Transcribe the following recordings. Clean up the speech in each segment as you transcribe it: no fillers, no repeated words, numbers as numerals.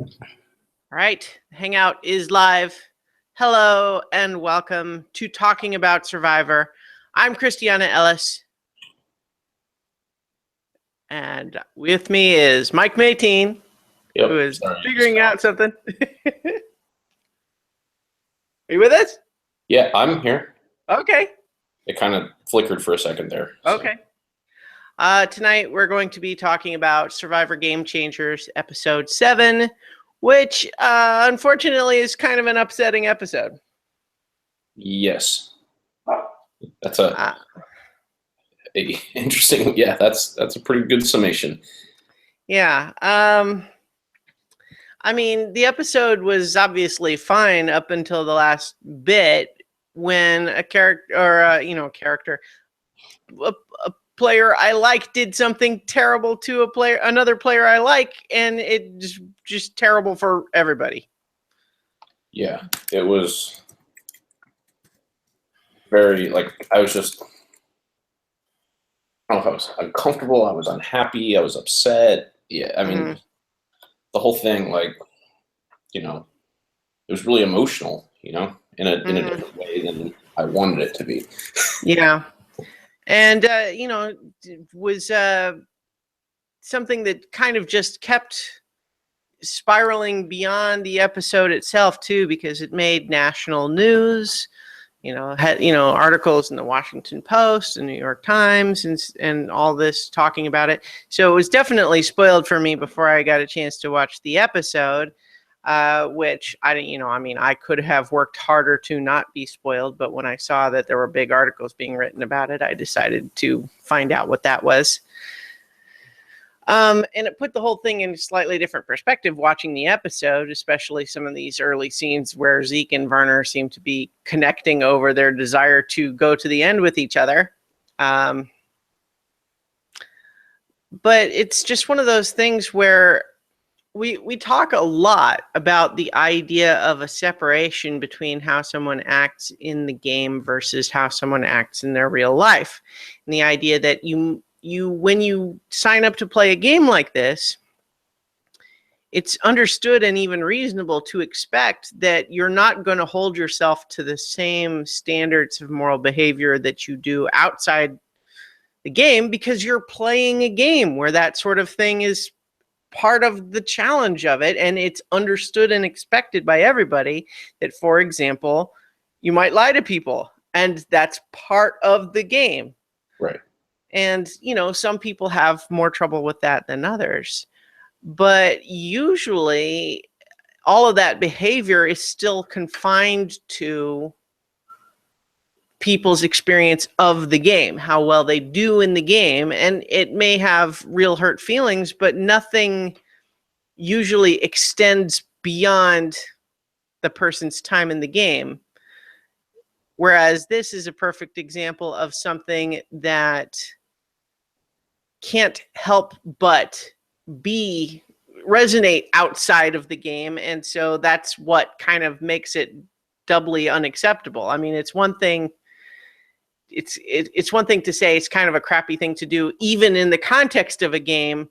All right, Hangout is live. Hello and welcome to Talking About Survivor. I'm Christiana Ellis. And with me is Mike Mayteen, who is figuring out something. Are you with us? Yeah, I'm here. Okay. It kind of flickered for a second there. So. Okay. Tonight we're going to be talking about Survivor Game Changers episode 7, which unfortunately is kind of an upsetting episode. Yes. That's a interesting. Yeah, that's a pretty good summation. Yeah. I mean, the episode was obviously fine up until the last bit when a character, or a player I like did something terrible to another player I like, and it just terrible for everybody. Yeah, it was very I was just. I don't know if I was uncomfortable. I was unhappy. I was upset. Yeah, I mean, the whole thing, it was really emotional, in a different way than I wanted it to be. Yeah. And, was something that kind of just kept spiraling beyond the episode itself, too, because it made national news. Had articles in the Washington Post and New York Times and all this talking about it. So it was definitely spoiled for me before I got a chance to watch the episode, which I didn't, I could have worked harder to not be spoiled. But when I saw that there were big articles being written about it, I decided to find out what that was. And it put the whole thing in a slightly different perspective watching the episode, especially some of these early scenes where Zeke and Werner seem to be connecting over their desire to go to the end with each other. But it's just one of those things where we talk a lot about the idea of a separation between how someone acts in the game versus how someone acts in their real life. And the idea that when you sign up to play a game like this, it's understood and even reasonable to expect that you're not going to hold yourself to the same standards of moral behavior that you do outside the game, because you're playing a game where that sort of thing is part of the challenge of it. And it's understood and expected by everybody that, for example, you might lie to people, and that's part of the game. Right. And, some people have more trouble with that than others. But usually all of that behavior is still confined to people's experience of the game, how well they do in the game. And it may have real hurt feelings, but nothing usually extends beyond the person's time in the game. Whereas this is a perfect example of something that can't help but resonate outside of the game. And so that's what kind of makes it doubly unacceptable. I mean, it's one thing to say it's kind of a crappy thing to do, even in the context of a game,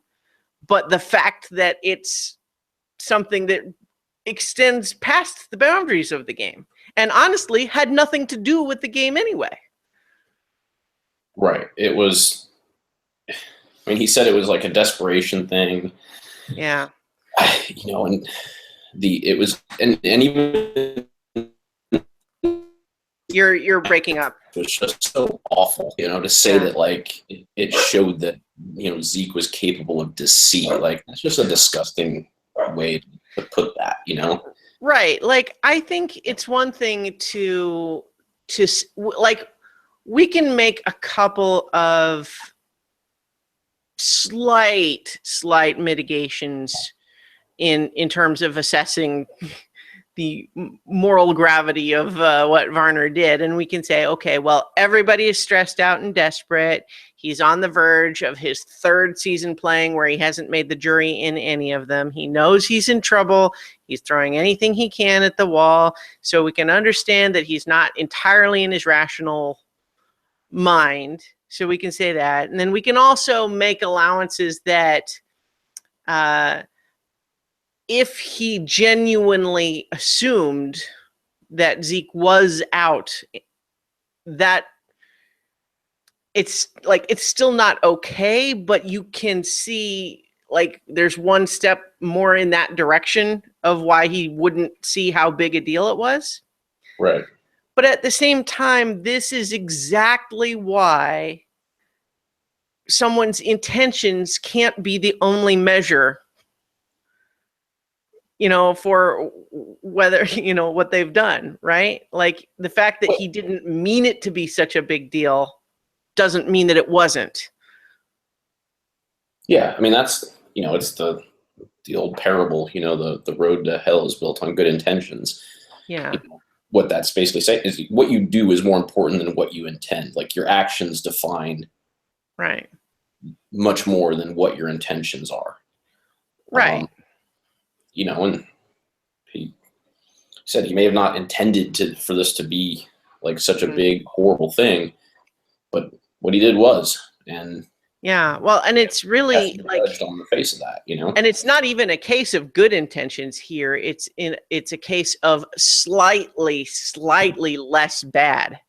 but the fact that it's something that extends past the boundaries of the game and honestly had nothing to do with the game anyway. Right. It was, he said it was like a desperation thing. Yeah. And even you're breaking up. It was just so awful, to say that it showed that, Zeke was capable of deceit. That's just a disgusting way to put that, Right. I think it's one thing to we can make a couple of slight mitigations in terms of assessing the moral gravity of what Werner did. And we can say, okay, well, everybody is stressed out and desperate. He's on the verge of his 3rd season playing where he hasn't made the jury in any of them. He knows he's in trouble. He's throwing anything he can at the wall. So we can understand that he's not entirely in his rational mind. So we can say that. And then we can also make allowances that if he genuinely assumed that Zeke was out, that it's like, it's still not okay, but you can see like there's one step more in that direction of why he wouldn't see how big a deal it was. Right. But at the same time, this is exactly why someone's intentions can't be the only measure, for whether, what they've done, right? Like the fact that he didn't mean it to be such a big deal doesn't mean that it wasn't. Yeah, I mean that's it's the old parable. The road to hell is built on good intentions. Yeah. What that's basically saying is what you do is more important than what you intend. Like your actions define Right. much more than what your intentions are. Right. And he said he may have not intended for this to be like such a big, horrible thing, but what he did was, and yeah, well, and it's really like on the face of that, and it's not even a case of good intentions here. It's a case of slightly less bad.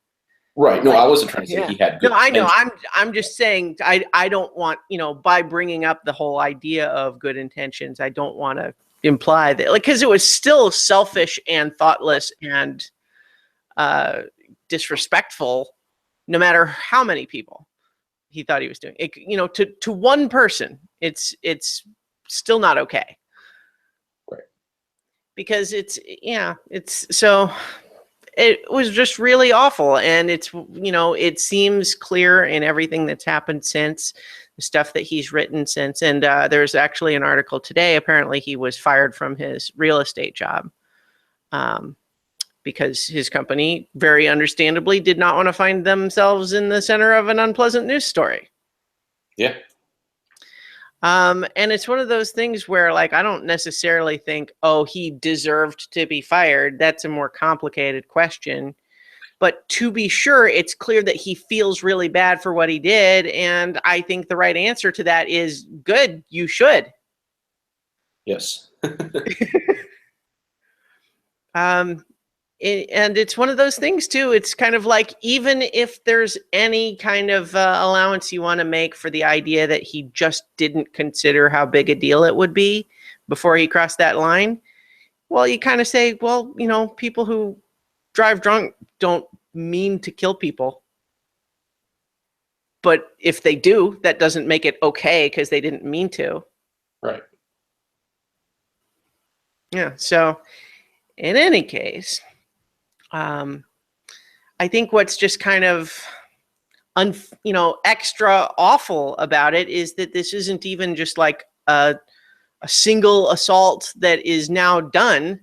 Right. No, I wasn't trying to say he had good No, I know. intentions. I'm just saying I don't want, by bringing up the whole idea of good intentions, I don't want to imply that, like, because it was still selfish and thoughtless and disrespectful, no matter how many people he thought he was doing it. To one person, it's still not okay. Right. Because it's so it was just really awful. And it's, it seems clear in everything that's happened since, the stuff that he's written since. And there's actually an article today. Apparently he was fired from his real estate job because his company, very understandably, did not want to find themselves in the center of an unpleasant news story. Yeah. And it's one of those things where, like, I don't necessarily think, oh, he deserved to be fired. That's a more complicated question. But to be sure, it's clear that he feels really bad for what he did. And I think the right answer to that is good. You should. Yes. And it's one of those things too. It's kind of like, even if there's any kind of allowance you want to make for the idea that he just didn't consider how big a deal it would be before he crossed that line, well, you kind of say, well, people who drive drunk don't mean to kill people. But if they do, that doesn't make it okay because they didn't mean to. Right. Yeah. So in any case, I think what's just kind of extra awful about it is that this isn't even just like a single assault that is now done,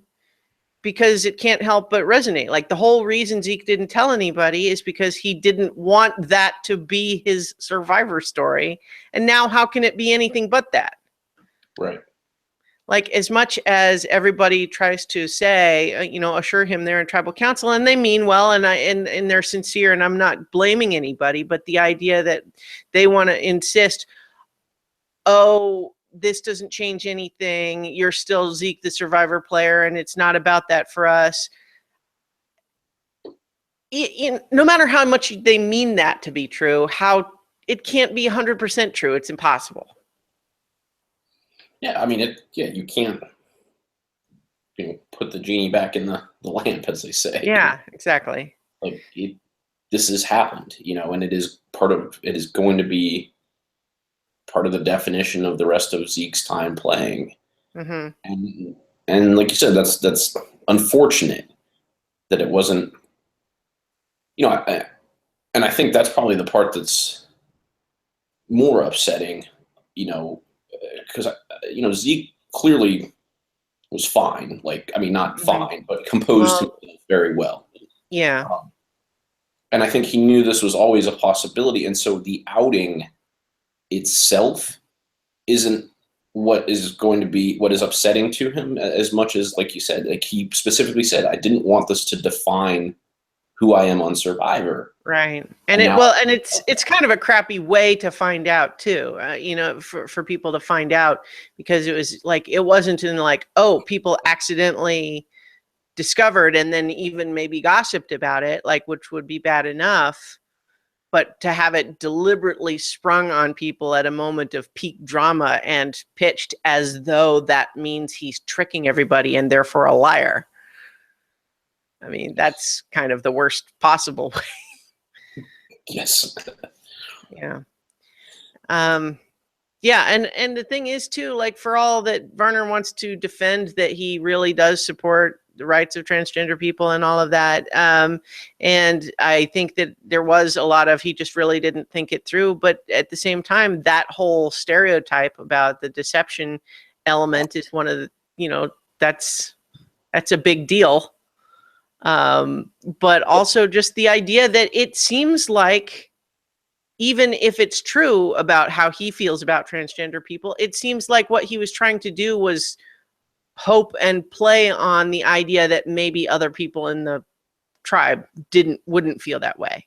because it can't help but resonate. Like, the whole reason Zeke didn't tell anybody is because he didn't want that to be his survivor story. And now how can it be anything but that? Right. Like, as much as everybody tries to say, assure him they're in tribal council, and they mean well, and they're sincere, and I'm not blaming anybody, but the idea that they want to insist, oh, this doesn't change anything, you're still Zeke the Survivor player, and it's not about that for us. No matter how much they mean that to be true, how it can't be 100% true. It's impossible. Yeah, I mean, you can't put the genie back in the lamp, as they say. Yeah, exactly. Like, this has happened, and it is going to be part of the definition of the rest of Zeke's time playing. Mm-hmm. And like you said, that's unfortunate that it wasn't, and I think that's probably the part that's more upsetting, because Zeke clearly was fine. Like, I mean, not fine, but composed himself very well. Yeah. And I think he knew this was always a possibility, and so the outing itself isn't what is upsetting to him as much as, like you said, like he specifically said, I didn't want this to define who I am on Survivor. Right. And now, And it's kind of a crappy way to find out too, for people to find out, because it was like, it wasn't in like, oh, people accidentally discovered and then even maybe gossiped about it, like, which would be bad enough, but to have it deliberately sprung on people at a moment of peak drama and pitched as though that means he's tricking everybody and therefore a liar. I mean, that's kind of the worst possible way. yes. Yeah. Yeah, and the thing is too, like, for all that Varner wants to defend that he really does support the rights of transgender people and all of that, and I think that there was a lot of, he just really didn't think it through. But at the same time, that whole stereotype about the deception element is one of the, that's a big deal. But also just the idea that it seems like, even if it's true about how he feels about transgender people, it seems like what he was trying to do was hope and play on the idea that maybe other people in the tribe wouldn't feel that way,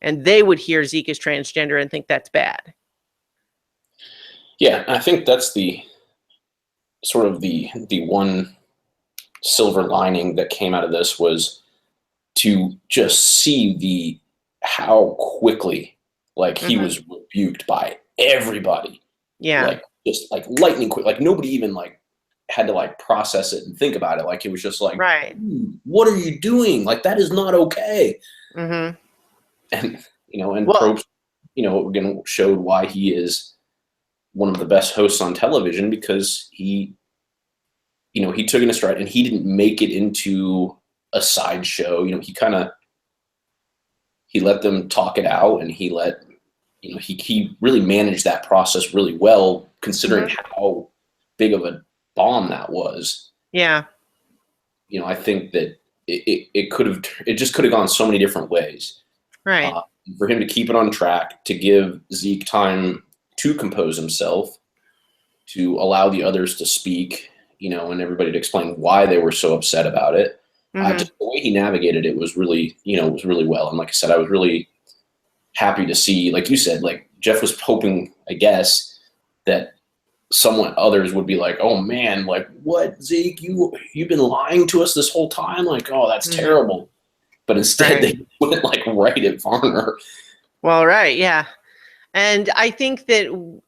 and they would hear Zeke is transgender and think that's bad. Yeah, I think that's the sort of the one silver lining that came out of this, was to just see how quickly, like, he was rebuked by everybody. Yeah. Like, just like lightning quick. Like, nobody even like had to like process it and think about it. Like, it was just like, right. What are you doing? Like, that is not okay. Mm-hmm. And, Probst, again, showed why he is one of the best hosts on television, because he took it in a stride and he didn't make it into a sideshow. He let them talk it out, and he really managed that process really well, considering how big of a bomb that was. Yeah. I think that it just could have gone so many different ways. Right. For him to keep it on track, to give Zeke time to compose himself, to allow the others to speak, and everybody to explain why they were so upset about it. Just the way he navigated it was really, was really well. And like I said, I was really happy to see, like you said, like Jeff was hoping, I guess, that others would be like, oh man, like, what, Zeke, you've been lying to us this whole time? Like, oh, that's terrible. But instead they went like right at Varner. Well, right. Yeah. And I think that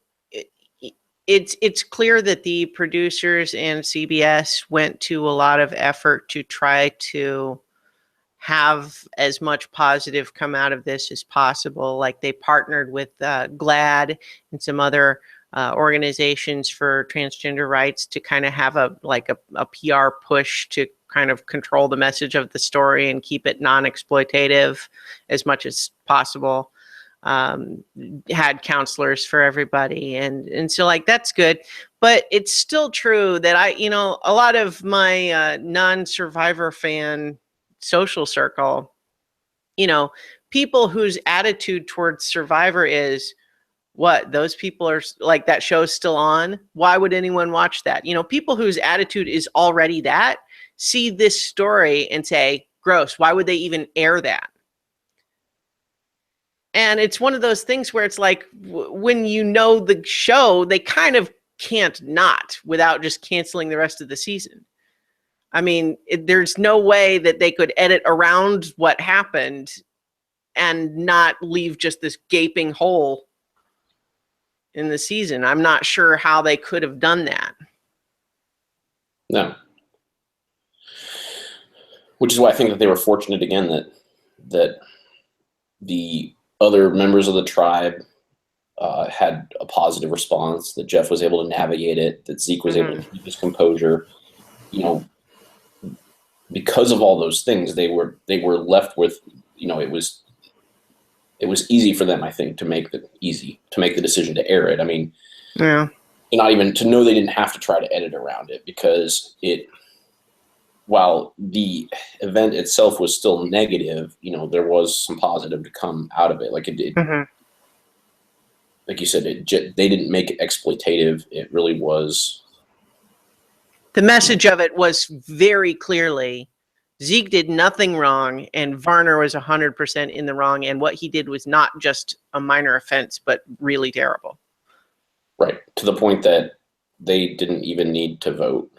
it's clear that the producers and CBS went to a lot of effort to try to have as much positive come out of this as possible. Like, they partnered with GLAAD and some other organizations for transgender rights to kind of have a PR push to kind of control the message of the story and keep it non-exploitative as much as possible. Had counselors for everybody, and so, like, that's good. But it's still true that a lot of my non-Survivor fan social circle, people whose attitude towards Survivor is, what, those people are like, that show's still on, why would anyone watch that? People whose attitude is already that, see this story and say, gross, why would they even air that? And it's one of those things where it's like, when the show, they kind of can't not, without just canceling the rest of the season. I mean, there's no way that they could edit around what happened and not leave just this gaping hole in the season. I'm not sure how they could have done that. No. Which is why I think that they were fortunate again that the other members of the tribe had a positive response, that Jeff was able to navigate it, that Zeke was able to keep his composure. Because of all those things, they were left with, it was easy for them, I think, to make the decision to air it. I mean, yeah, not even to know they didn't have to try to edit around it, because while the event itself was still negative, there was some positive to come out of it. Like, it did. Like you said, they didn't make it exploitative. It really was. The message of it was very clearly Zeke did nothing wrong, and Varner was 100% in the wrong, and what he did was not just a minor offense, but really terrible. Right, to the point that they didn't even need to vote.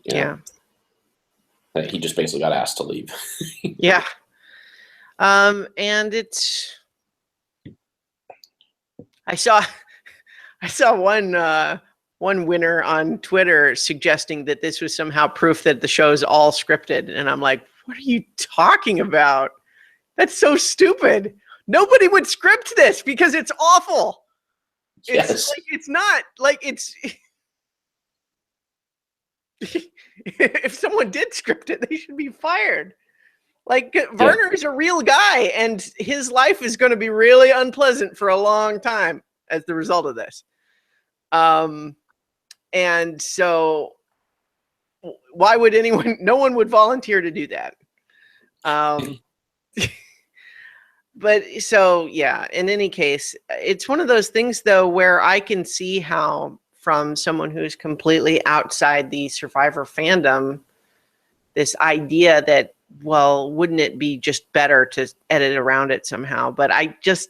You know? Yeah. He just basically got asked to leave. Yeah. And I saw one winner on Twitter suggesting that this was somehow proof that the show's all scripted, and I'm like, what are you talking about? That's so stupid. Nobody would script this because it's awful. Yes. It's not like it's. If someone did script it, they should be fired. Like, Varner is a real guy, and his life is going to be really unpleasant for a long time as the result of this. And so why would no one would volunteer to do that. But so, yeah, in any case, it's one of those things, though, where I can see how, from someone who's completely outside the Survivor fandom, this idea that, well, wouldn't it be just better to edit around it somehow? But I just,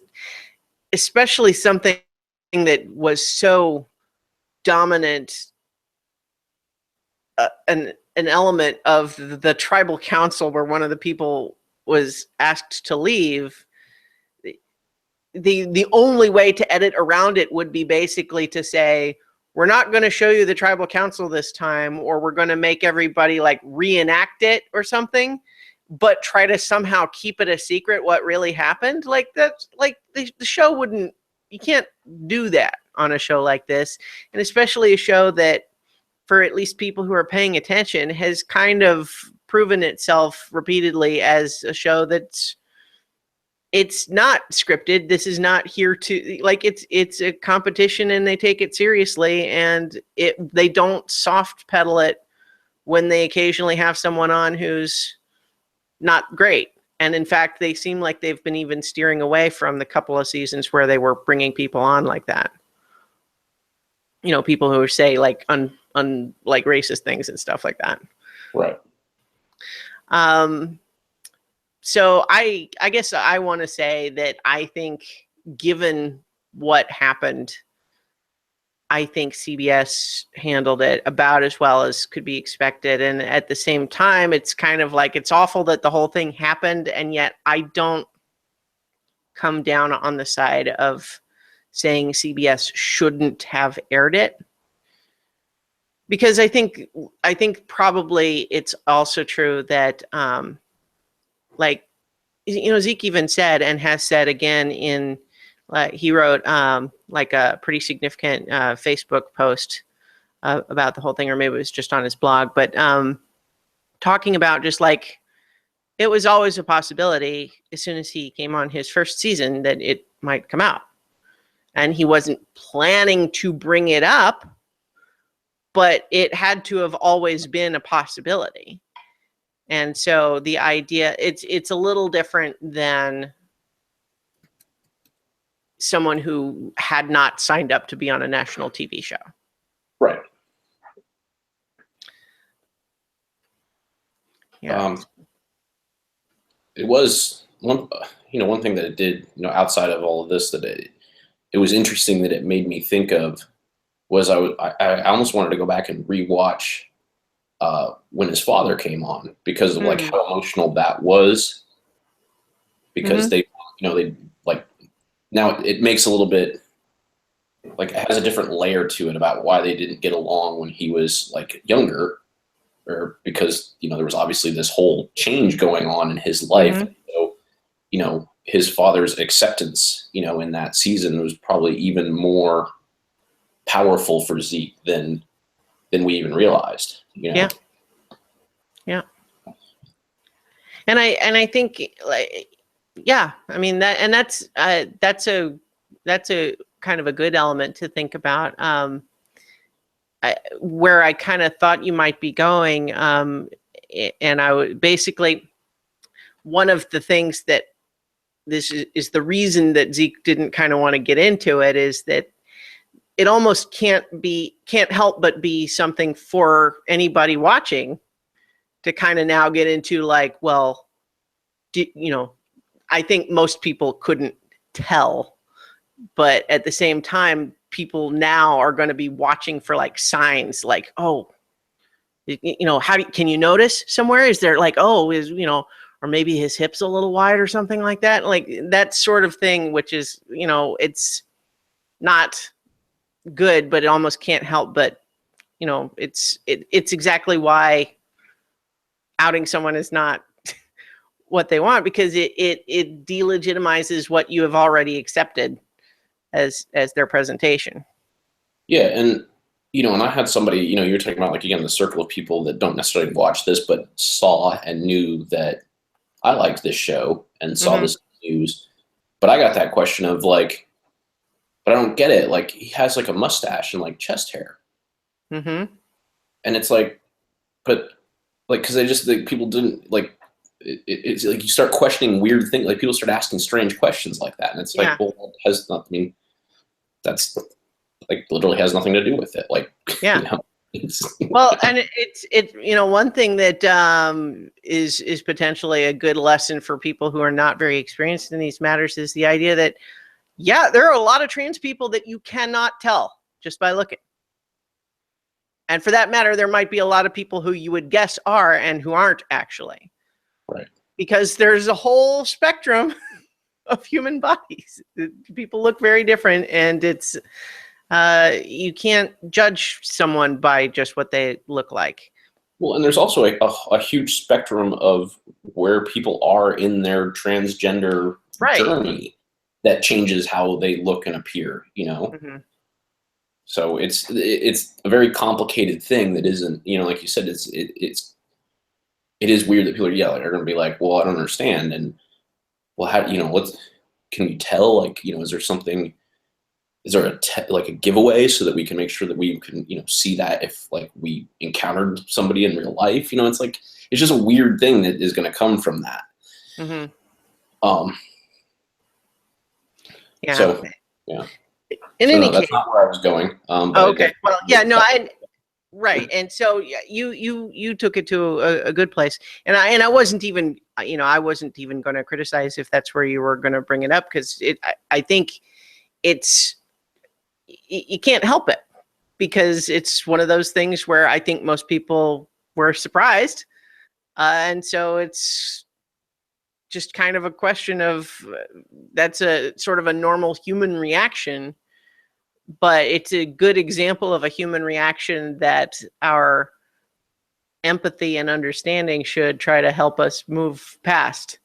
especially something that was so dominant, an element of the tribal council where one of the people was asked to leave, the only way to edit around it would be basically to say, we're not going to show you the tribal council this time, or we're going to make everybody like reenact it or something, but try to somehow keep it a secret what really happened. Like, that's like the show wouldn't, you can't do that on a show like this. And especially a show that, for at least people who are paying attention, has kind of proven itself repeatedly as a show that's, it's not scripted. This is not here to, like, it's a competition, and they take it seriously, and they don't soft pedal it when they occasionally have someone on who's not great. And in fact, they seem like they've been even steering away from the couple of seasons where they were bringing people on like that. You know, people who say like like racist things and stuff like that. Right. So I guess I want to say that I think, given what happened, I think CBS handled it about as well as could be expected. And at the same time, it's kind of like, it's awful that the whole thing happened, and yet I don't come down on the side of saying CBS shouldn't have aired it. Because I think probably it's also true that, like, you know, Zeke even said, and has said again in, he wrote like a pretty significant Facebook post about the whole thing, or maybe it was just on his blog, but talking about just like, it was always a possibility as soon as he came on his first season that it might come out. And he wasn't planning to bring it up, but it had to have always been a possibility. And so the idea, it's a little different than someone who had not signed up to be on a national TV show. Right. Yeah. It was one thing that it did, outside of all of this, that it was interesting that it made me think of, was I almost wanted to go back and rewatch when his father came on, because of like how emotional that was, because they like, now it makes a little bit, like, it has a different layer to it about why they didn't get along when he was like younger, or because there was obviously this whole change going on in his life. So his father's acceptance in that season was probably even more powerful for Zeke than we even realized. Yeah. And I think, like, yeah, I mean, that's a kind of a good element to think about. Where I kind of thought you might be going, and I would basically, one of the things that this is the reason that Zeke didn't kind of want to get into it, is that it almost can't help but be something for anybody watching to kind of now get into like, well, I think most people couldn't tell, but at the same time, people now are going to be watching for like signs like, oh, can you notice somewhere? Is there like, oh, or maybe his hip's a little wide or something like that. Like that sort of thing, which is, it's not good, but it almost can't help but, it's exactly why outing someone is not what they want, because it delegitimizes what you have already accepted as their presentation. Yeah. And, and I had somebody, you're talking about like, again, the circle of people that don't necessarily watch this, but saw and knew that I liked this show and saw this news. But I got that question of like, but I don't get it. Like he has like a mustache and like chest hair. Mm-hmm. And it's like, but like, cause people didn't like, it's like you start questioning weird things. Like people start asking strange questions like that. And it's like, well, that has not, that's like literally has nothing to do with it. Like, yeah. Well, and it's one thing that is potentially a good lesson for people who are not very experienced in these matters is the idea that, there are a lot of trans people that you cannot tell just by looking. And for that matter, there might be a lot of people who you would guess are and who aren't actually. Right. Because there's a whole spectrum of human bodies. People look very different, and it's you can't judge someone by just what they look like. Well, and there's also a huge spectrum of where people are in their transgender journey that changes how they look and appear, Mm-hmm. So it's a very complicated thing that isn't, like you said, it is weird that people are going to be like, well, I don't understand. And well, how, can you tell, like, is there something, is there like a giveaway so that we can make sure that we can, see that if like we encountered somebody in real life, it's like, it's just a weird thing that is going to come from that. Mm-hmm. Yeah. So, yeah. In any case, that's not where I was going. Okay. Well, yeah, no, right. And so you took it to a good place, and I wasn't even, I wasn't even going to criticize if that's where you were going to bring it up, because I think you can't help it, because it's one of those things where I think most people were surprised, and so it's just kind of a question of that's a sort of a normal human reaction. But it's a good example of a human reaction that our empathy and understanding should try to help us move past.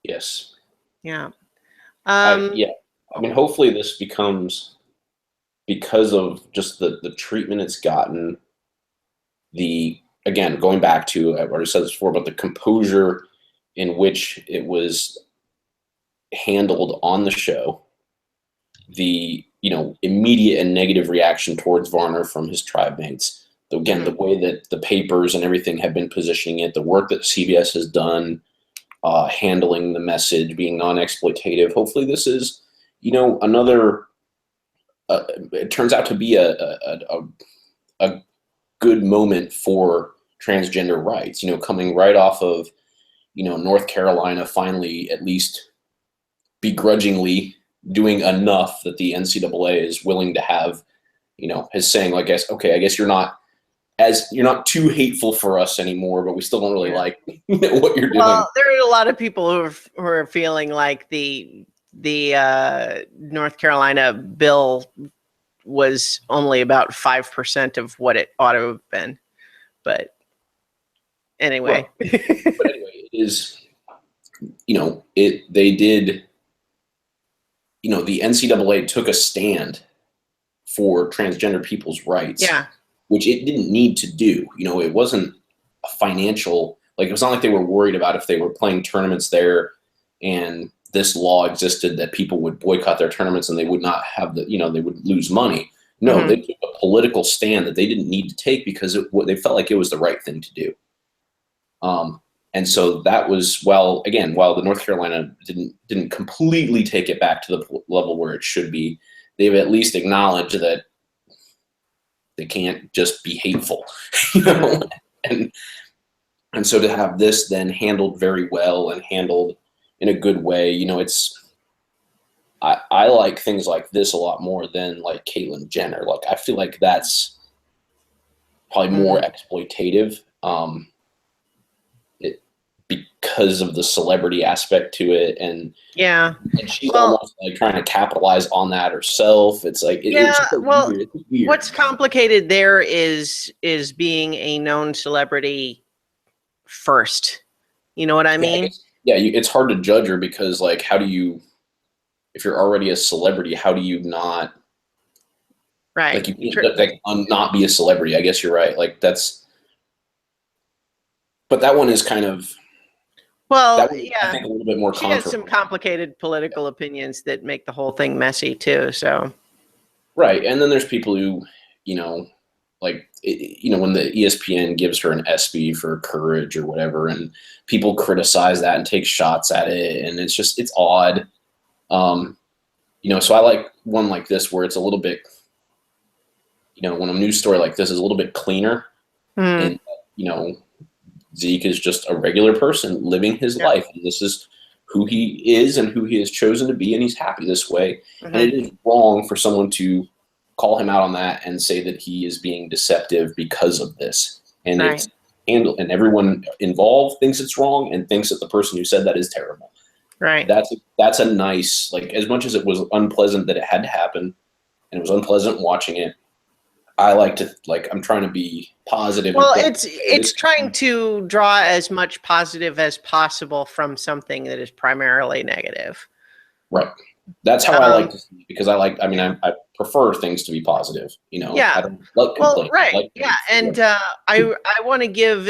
Yes. Yeah. Yeah. I mean, hopefully this becomes, because of just the treatment it's gotten, again, going back to, I've already said this before, but the composure in which it was handled on the show, the immediate and negative reaction towards Varner from his tribe mates. Again, the way that the papers and everything have been positioning it, the work that CBS has done, handling the message, being non-exploitative. Hopefully, this is another. It turns out to be a good moment for transgender rights. Coming right off of North Carolina finally, at least begrudgingly, doing enough that the NCAA is willing to have, is saying, I guess you're not too hateful for us anymore, but we still don't really like what you're doing. Well, there are a lot of people who are feeling like the North Carolina bill was only about 5% of what it ought to have been. But anyway. Well, but anyway, it is, they did, the NCAA took a stand for transgender people's rights, which it didn't need to do. It wasn't a financial, it was not like they were worried about if they were playing tournaments there and this law existed that people would boycott their tournaments and they would not have they would lose money. No, they took a political stand that they didn't need to take because they felt like it was the right thing to do. And so that was, while the North Carolina didn't completely take it back to the level where it should be, they've at least acknowledged that They can't just be hateful, you know. And so to have this then handled very well and handled in a good way, you know, I like things like this a lot more than like Caitlyn Jenner. Like I feel like that's probably more exploitative, because of the celebrity aspect to it, and she's almost like trying to capitalize on that herself. It's like it's weird. It's weird. What's complicated there is being a known celebrity first. You know what I mean? It's hard to judge her because, like, how do you, if you're already a celebrity, how do you not, right? Like, you not be a celebrity? I guess you're right. Like that's, but that one is kind of. Well, I think a little bit more. She has some complicated political opinions that make the whole thing messy too. So, right, and then there's people who, you know, like when the ESPN gives her an ESPY for courage or whatever, and people criticize that and take shots at it, and it's odd. You know, so I like one like this where it's a little bit, you know, when a news story like this is a little bit cleaner, and you know. Zeke is just a regular person living his life, and this is who he is and who he has chosen to be, and he's happy this way. And it is wrong for someone to call him out on that and say that he is being deceptive because of this. And it's handled, and everyone involved thinks it's wrong and thinks that the person who said that is terrible. Right. That's a nice, like, as much as it was unpleasant that it had to happen, and it was unpleasant watching it, I like to, like, I'm trying to be positive. Well, it's trying to draw as much positive as possible from something that is primarily negative. Right. That's how I like to see it, because I prefer things to be positive, you know. Yeah. I don't like complaint. Right. And I want to give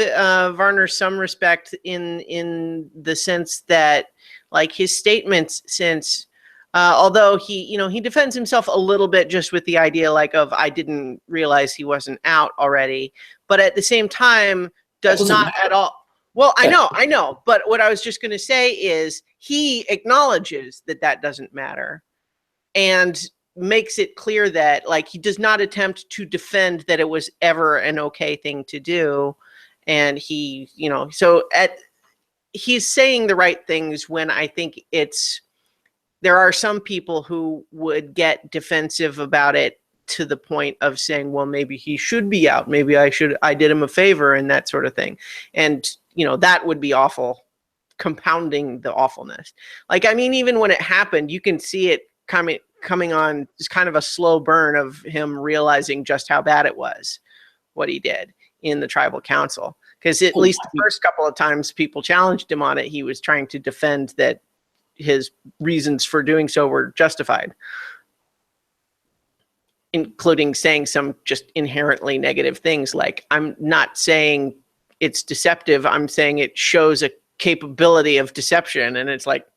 Varner some respect in the sense that, like, his statements, since although he defends himself a little bit just with the idea, like, of, I didn't realize he wasn't out already, but at the same time does not at all. Well, I know. But what I was just going to say is he acknowledges that doesn't matter and makes it clear that, like, he does not attempt to defend that it was ever an okay thing to do. And he, he's saying the right things when I think there are some people who would get defensive about it to the point of saying, well, maybe he should be out. Maybe I did him a favor and that sort of thing. And, that would be awful, compounding the awfulness. Like, I mean, even when it happened, you can see it coming on, just kind of a slow burn of him realizing just how bad it was, what he did in the tribal council. Because at least the first couple of times people challenged him on it, he was trying to defend that his reasons for doing so were justified, including saying some just inherently negative things. Like, I'm not saying it's deceptive. I'm saying it shows a capability of deception. And it's like,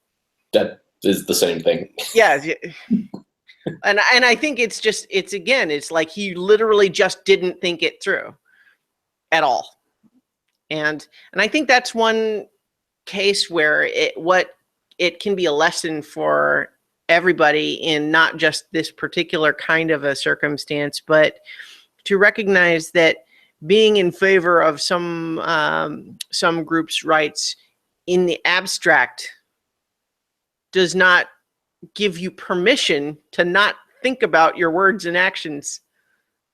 that is the same thing. Yeah. And I think it's like he literally just didn't think it through at all. And I think that's one case where it can be a lesson for everybody in not just this particular kind of a circumstance, but to recognize that being in favor of some groups' rights in the abstract does not give you permission to not think about your words and actions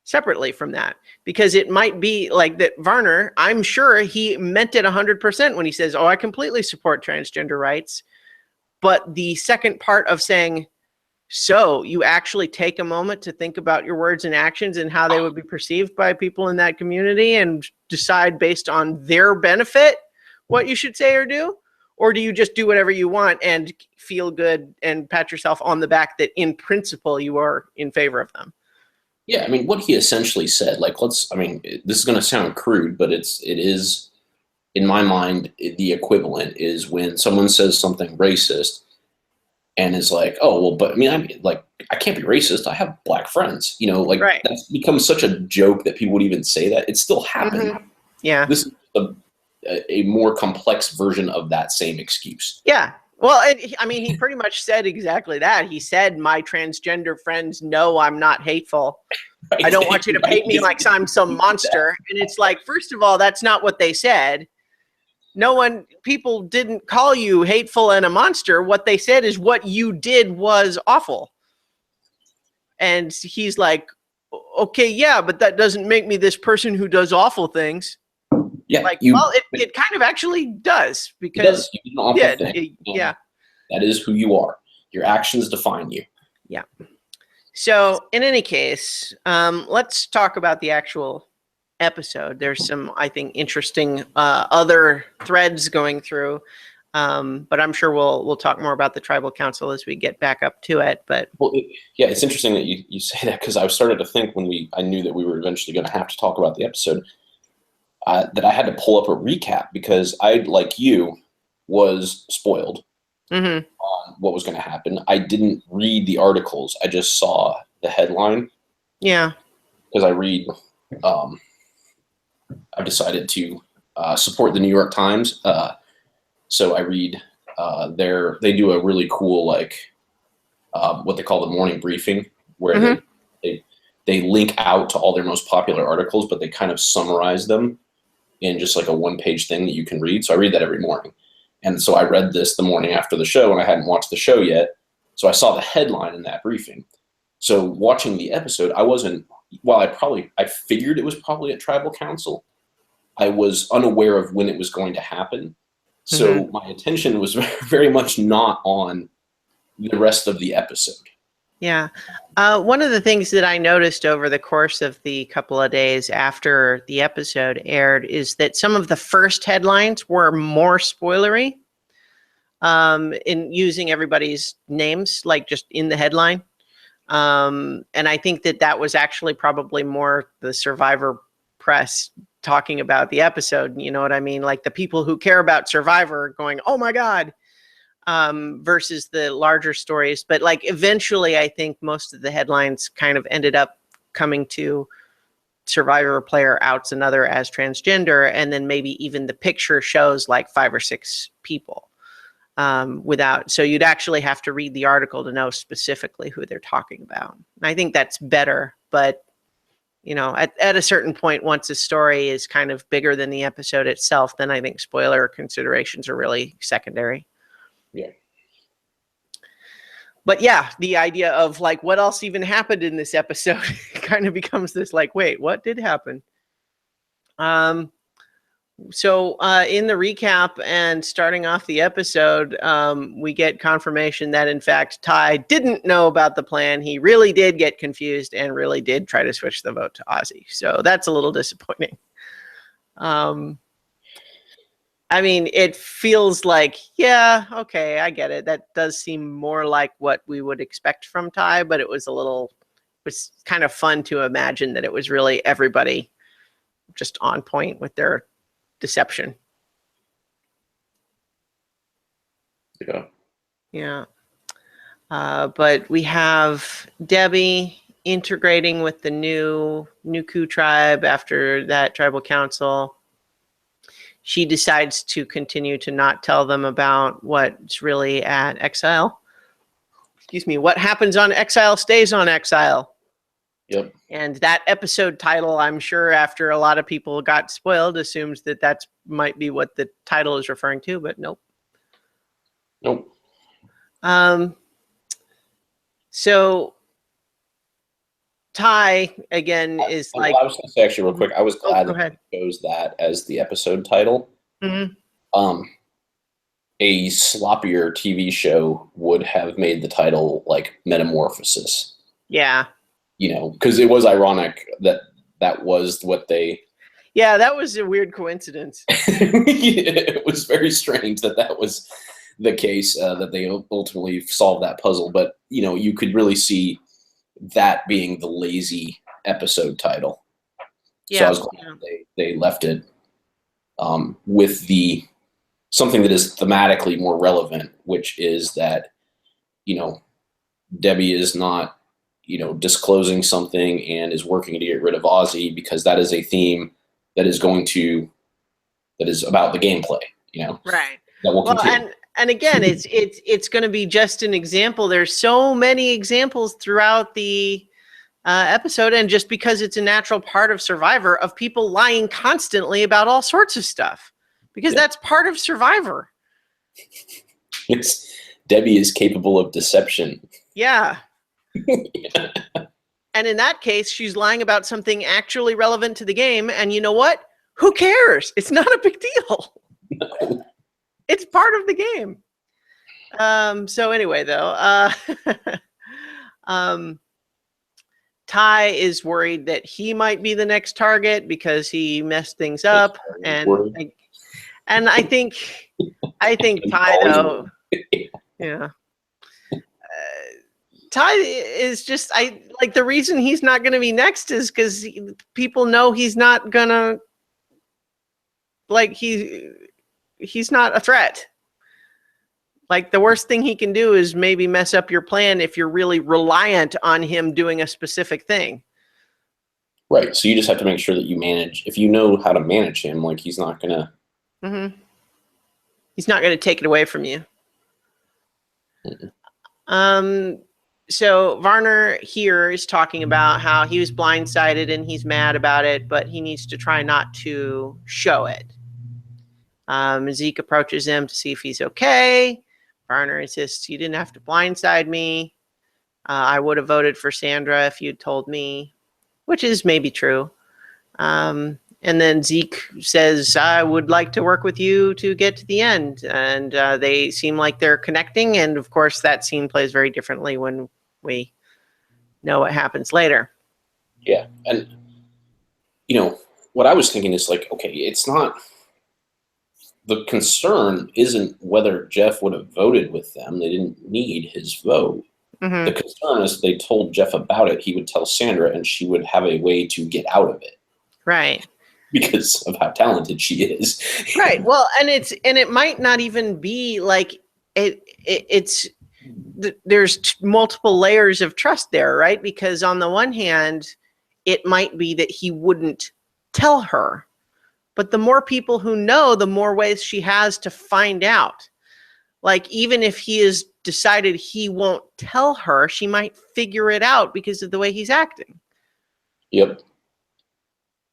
separately from that. Because it might be like that Varner, I'm sure he meant it 100% when he says, oh, I completely support transgender rights. But the second part of saying, so you actually take a moment to think about your words and actions and how they would be perceived by people in that community and decide based on their benefit what you should say or do? Or do you just do whatever you want and feel good and pat yourself on the back that in principle you are in favor of them? Yeah, I mean, what he essentially said, like, this is going to sound crude, but it is, in my mind, the equivalent is when someone says something racist and is like, oh, well, but I can't be racist. I have black friends, right. That's become such a joke that people would even say that. It still happened. Mm-hmm. Yeah. This is a more complex version of that same excuse. Yeah. Well, he pretty much said exactly that. He said, my transgender friends know I'm not hateful. Right? I don't want you to paint me like I'm some monster. And it's like, first of all, that's not what they said. People didn't call you hateful and a monster. What they said is what you did was awful. And he's like, okay, yeah, but that doesn't make me this person who does awful things. Yeah, like, well, it kind of actually does, because you did an awful thing. Yeah, that is who you are. Your actions define you. Yeah. So in any case, let's talk about the actual episode. There's some, I think, interesting other threads going through, but I'm sure we'll talk more about the tribal council as we get back up to it. But it's interesting that you say that, because I started to think when I knew that we were eventually going to have to talk about the episode, that I had to pull up a recap, because I, like you, was spoiled on what was going to happen. I didn't read the articles. I just saw the headline. Yeah. Because I read, I've decided to support the New York Times. So I read they do a really cool, what they call the morning briefing, where they link out to all their most popular articles, but they kind of summarize them in just like a one-page thing that you can read. So I read that every morning. And so I read this the morning after the show, and I hadn't watched the show yet. So I saw the headline in that briefing. So watching the episode, I wasn't, while I figured it was probably at Tribal Council, I was unaware of when it was going to happen. So my attention was very much not on the rest of the episode. Yeah. One of the things that I noticed over the course of the couple of days after the episode aired is that some of the first headlines were more spoilery, in using everybody's names, like just in the headline. And I think that was actually probably more the Survivor press talking about the episode. You know what I mean? Like the people who care about Survivor going, oh my God, versus the larger stories. But like eventually, I think most of the headlines kind of ended up coming to Survivor player outs another as transgender. And then maybe even the picture shows like 5 or 6 people so you'd actually have to read the article to know specifically who they're talking about. And I think that's better, but at a certain point, once a story is kind of bigger than the episode itself, then I think spoiler considerations are really secondary. Yeah. But yeah, the idea of like, what else even happened in this episode kind of becomes this like, wait, what did happen? So in the recap and starting off the episode, we get confirmation that, in fact, Ty didn't know about the plan. He really did get confused and really did try to switch the vote to Ozzy. So that's a little disappointing. I mean, it feels like, yeah, okay, I get it. That does seem more like what we would expect from Ty, but it was kind of fun to imagine that it was really everybody just on point with their deception. Yeah. But we have Debbie integrating with the new Nuku tribe after that tribal council. She decides to continue to not tell them about what's really at Exile. Excuse me. What happens on Exile stays on Exile. Yep. And that episode title, I'm sure after a lot of people got spoiled, assumes that might be what the title is referring to, but nope. Nope. So Ty, again, is I was going to say, actually, real quick, I was glad that they chose that as the episode title. Mm-hmm. A sloppier TV show would have made the title like Metamorphosis. Yeah. Because it was ironic that was what they... Yeah, that was a weird coincidence. It was very strange that was the case, that they ultimately solved that puzzle. But, you could really see that being the lazy episode title. Yeah. So I was glad they left it with something that is thematically more relevant, which is that, Debbie is not disclosing something and is working to get rid of Ozzy, because that is a theme that is about the gameplay, right. That will continue. And again, it's going to be just an example. There's so many examples throughout the episode, and just because it's a natural part of Survivor of people lying constantly about all sorts of stuff, because that's part of Survivor. Debbie is capable of deception. Yeah. And in that case, she's lying about something actually relevant to the game. And you know what? Who cares? It's not a big deal. No. It's part of the game. So anyway, though, Ty is worried that he might be the next target because he messed things up. And I think Ty, though, yeah. Ty is just, the reason he's not going to be next is because people know he's not going to, he's not a threat. Like, the worst thing he can do is maybe mess up your plan if you're really reliant on him doing a specific thing. Right. So you just have to make sure that you manage, if you know how to manage him, like, he's not going to. Mm-hmm. He's not going to take it away from you. Mm-hmm. So Varner here is talking about how he was blindsided and he's mad about it, but he needs to try not to show it. Zeke approaches him to see if he's okay. Varner insists, "You didn't have to blindside me. I would have voted for Sandra if you'd told me," which is maybe true. And then Zeke says, "I would like to work with you to get to the end." And they seem like they're connecting. And of course, that scene plays very differently when we know what happens later. Yeah. And, what I was thinking is, like, okay, it's not, the concern isn't whether Jeff would have voted with them. They didn't need his vote. Mm-hmm. The concern is they told Jeff about it. He would tell Sandra and she would have a way to get out of it. Right. Because of how talented she is. Right. Well, and it might not even be like there's multiple layers of trust there, right? Because on the one hand, it might be that he wouldn't tell her, but the more people who know, the more ways she has to find out. Like, even if he has decided he won't tell her, she might figure it out because of the way he's acting. Yep.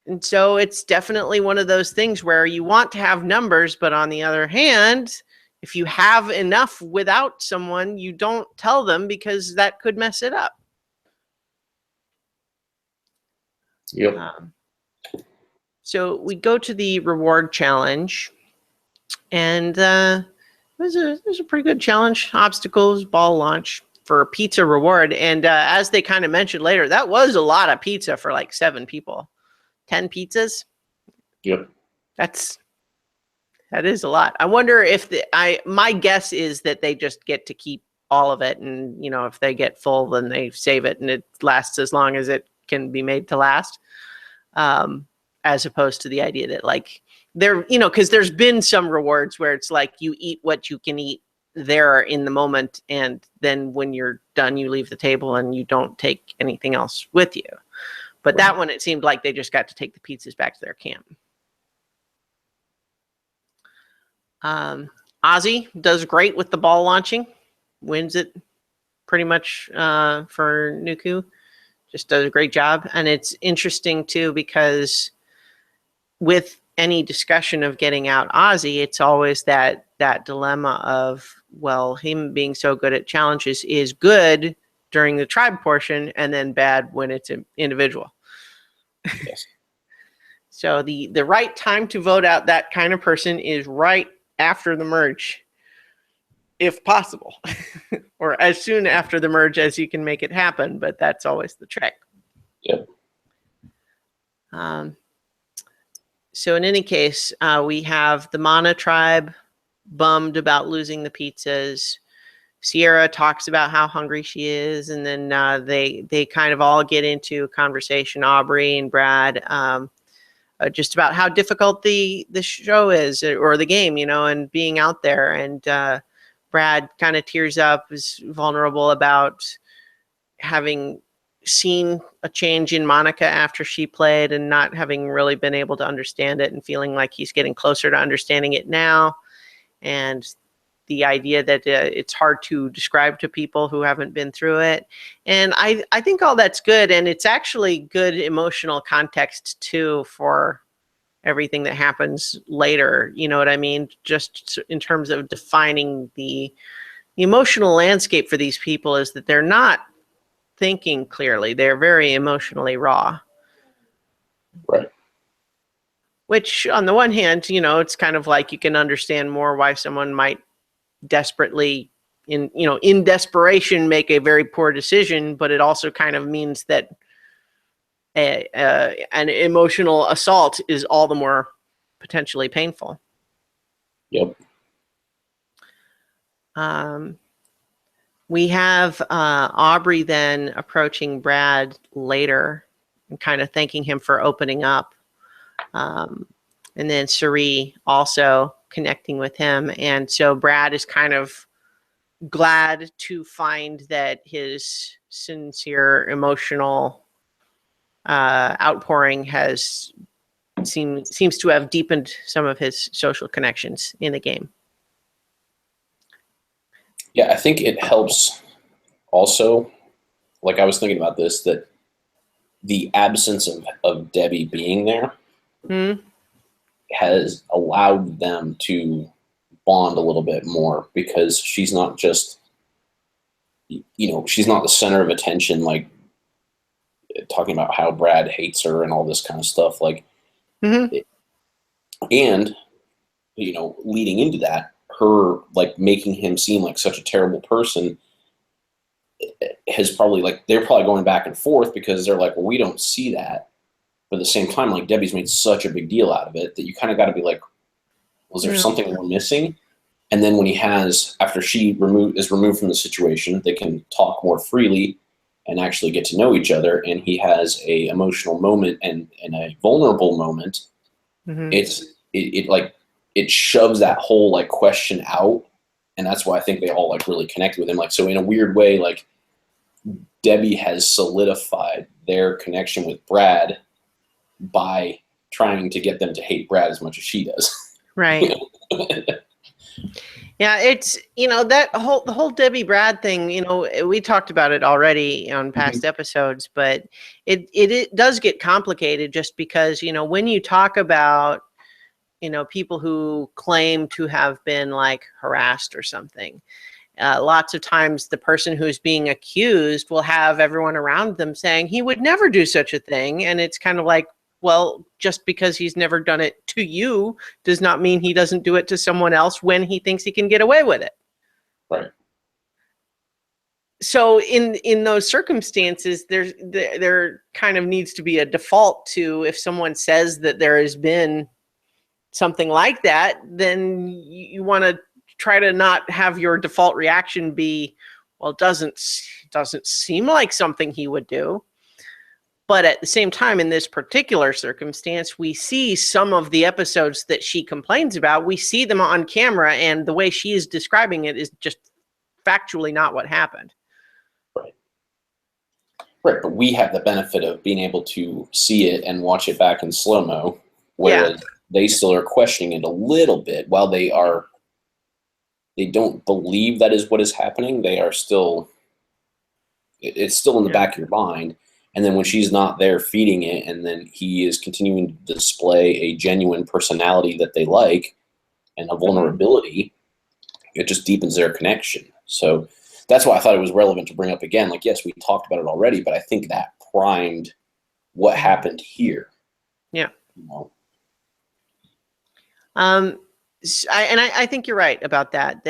And so it's definitely one of those things where you want to have numbers, but on the other hand, if you have enough without someone, you don't tell them because that could mess it up. Yep. So we go to the reward challenge, and it was a pretty good challenge. Obstacles, ball launch for a pizza reward. And as they kind of mentioned later, that was a lot of pizza for like 7 people. 10 pizzas. Yep. That is a lot. I wonder if my guess is that they just get to keep all of it, and if they get full, then they save it and it lasts as long as it can be made to last. As opposed to the idea that, like, because there's been some rewards where it's like you eat what you can eat there in the moment, and then when you're done, you leave the table and you don't take anything else with you. But right. That one, it seemed like they just got to take the pizzas back to their camp. Ozzy does great with the ball launching, wins it pretty much for Nuku. Just does a great job. And it's interesting, too, because with any discussion of getting out Ozzy, it's always that dilemma of, well, him being so good at challenges is good during the tribe portion and then bad when it's an individual. Yes. So the right time to vote out that kind of person is right after the merge, if possible, or as soon after the merge as you can make it happen. But that's always the trick. Yep. So in any case, we have the Mana tribe bummed about losing the pizzas. Sierra talks about how hungry she is, and then they kind of all get into a conversation, Aubrey and Brad, just about how difficult the show is, or the game, and being out there. And Brad kind of tears up, is vulnerable about having seen a change in Monica after she played and not having really been able to understand it, and feeling like he's getting closer to understanding it now. And the idea that it's hard to describe to people who haven't been through it. And I think all that's good. And it's actually good emotional context too for everything that happens later. You know what I mean? Just in terms of defining the emotional landscape for these people, is that they're not thinking clearly. They're very emotionally raw. Right. Which on the one hand, you know, it's kind of like you can understand more why someone might desperately in desperation make a very poor decision, but it also kind of means that an emotional assault is all the more potentially painful. Yep. We have Aubrey then approaching Brad later and kind of thanking him for opening up. And then Cirie also connecting with him. And so Brad is kind of glad to find that his sincere emotional outpouring seems to have deepened some of his social connections in the game. Yeah, I think it helps also, like I was thinking about this, that the absence of Debbie being there has allowed them to bond a little bit more, because she's not just, she's not the center of attention, like talking about how Brad hates her and all this kind of stuff. Like, and, leading into that, her like making him seem like such a terrible person has probably, like, they're probably going back and forth, because they're like, well, we don't see that. But at the same time, like, Debbie's made such a big deal out of it that you kind of got to be like, was there something we're missing? And then when after she is removed from the situation, they can talk more freely and actually get to know each other. And he has a emotional moment and a vulnerable moment. It shoves that whole like question out. And that's why I think they all like really connect with him. Like, so in a weird way, like, Debbie has solidified their connection with Brad by trying to get them to hate Brad as much as she does. Right. Yeah, it's, the whole Debbie Brad thing, we talked about it already on past episodes, but it does get complicated just because, when you talk about, people who claim to have been like harassed or something, lots of times the person who's being accused will have everyone around them saying he would never do such a thing. And it's kind of like, well, just because he's never done it to you does not mean he doesn't do it to someone else when he thinks he can get away with it. Right. So in those circumstances, there kind of needs to be a default to, if someone says that there has been something like that, then you want to try to not have your default reaction be, well, it doesn't seem like something he would do. But at the same time, in this particular circumstance, we see some of the episodes that she complains about. We see them on camera, and the way she is describing it is just factually not what happened. Right. Right, but we have the benefit of being able to see it and watch it back in slow-mo, whereas they still are questioning it a little bit. While they don't believe that is what is happening, they are still, it's still in the back of your mind. And then when she's not there feeding it, and then he is continuing to display a genuine personality that they like and a vulnerability, it just deepens their connection. So that's why I thought it was relevant to bring up again. Like, yes, we talked about it already, but I think that primed what happened here. Yeah. I think you're right about that,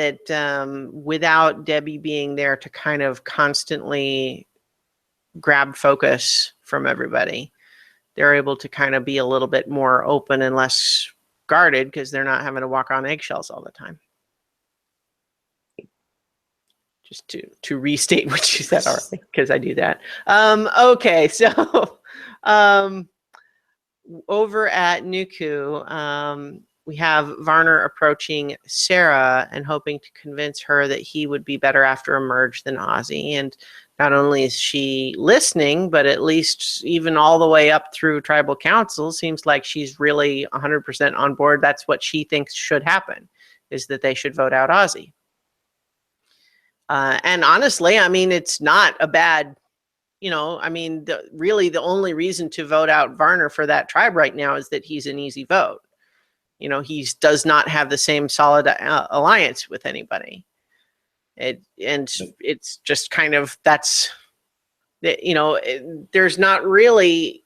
without Debbie being there to kind of constantly grab focus from everybody, they're able to kind of be a little bit more open and less guarded, because they're not having to walk on eggshells all the time. Just to restate what you said already, because I do that. Okay, so over at Nuku, we have Varner approaching Sarah and hoping to convince her that he would be better after a merge than Ozzy. And not only is she listening, but at least even all the way up through tribal council, seems like she's really 100% on board. That's what she thinks should happen, is that they should vote out Ozzy. And honestly, I mean, it's not a bad, I mean, really the only reason to vote out Varner for that tribe right now is that he's an easy vote. He does not have the same solid alliance with anybody. It's just kind of, there's not really,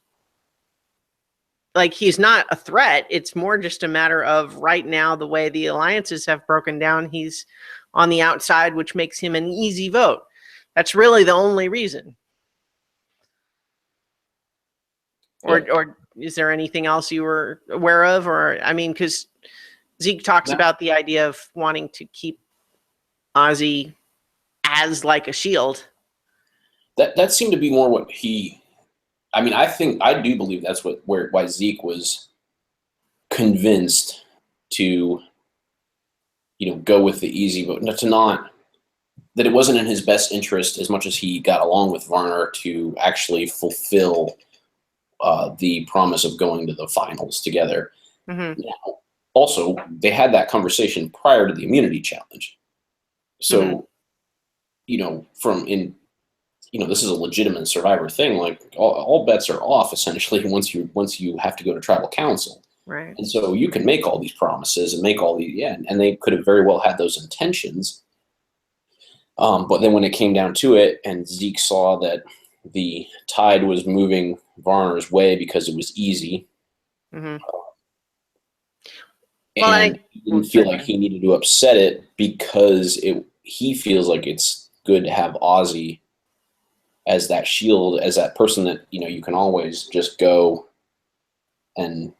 like, he's not a threat. It's more just a matter of right now, the way the alliances have broken down, he's on the outside, which makes him an easy vote. That's really the only reason. Or is there anything else you were aware of? Or, I mean, because Zeke talks about the idea of wanting to keep Ozzy as like a shield. That seemed to be more what he. I mean, I do believe that's why Zeke was convinced to, go with the easy vote, that it wasn't in his best interest as much as he got along with Varner to actually fulfill the promise of going to the finals together. Mm-hmm. Now, also, they had that conversation prior to the immunity challenge. So, this is a legitimate Survivor thing. Like all bets are off essentially once you have to go to tribal council. Right. And so you can make all these promises and make all these, and they could have very well had those intentions. But then when it came down to it, and Zeke saw that the tide was moving Varner's way because it was easy, mm-hmm. and he didn't feel like he needed to upset it because he feels like it's good to have Ozzy as that shield, as that person that you can always just go and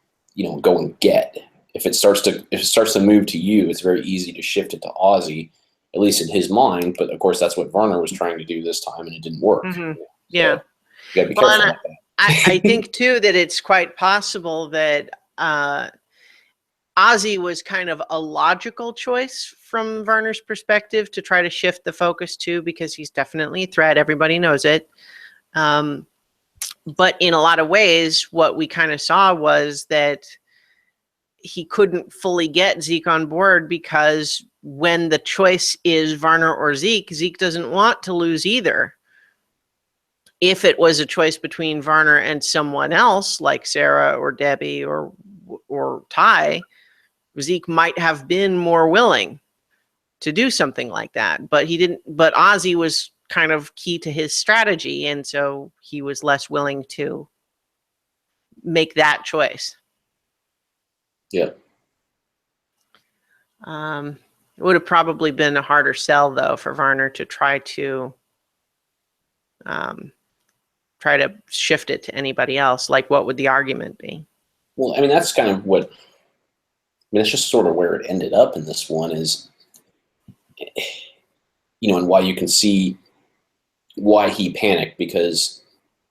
go and get. If it starts to move to you, it's very easy to shift it to Ozzy, at least in his mind. But of course, that's what Varner was trying to do this time, and it didn't work. Mm-hmm. So yeah, you gotta be careful about that. I think too that it's quite possible that Ozzy was kind of a logical choice from Varner's perspective to try to shift the focus to, because he's definitely a threat. Everybody knows it. But in a lot of ways, what we kind of saw was that he couldn't fully get Zeke on board, because when the choice is Varner or Zeke, Zeke doesn't want to lose either. If it was a choice between Varner and someone else like Sarah or Debbie or Ty, Zeke might have been more willing to do something like that, but he didn't. But Ozzy was kind of key to his strategy, and so he was less willing to make that choice. Yeah. It would have probably been a harder sell, though, for Varner to try to shift it to anybody else. Like, what would the argument be? Well, I mean, that's kind of what. I mean, it's just sort of where it ended up in this one is, and why you can see why he panicked, because,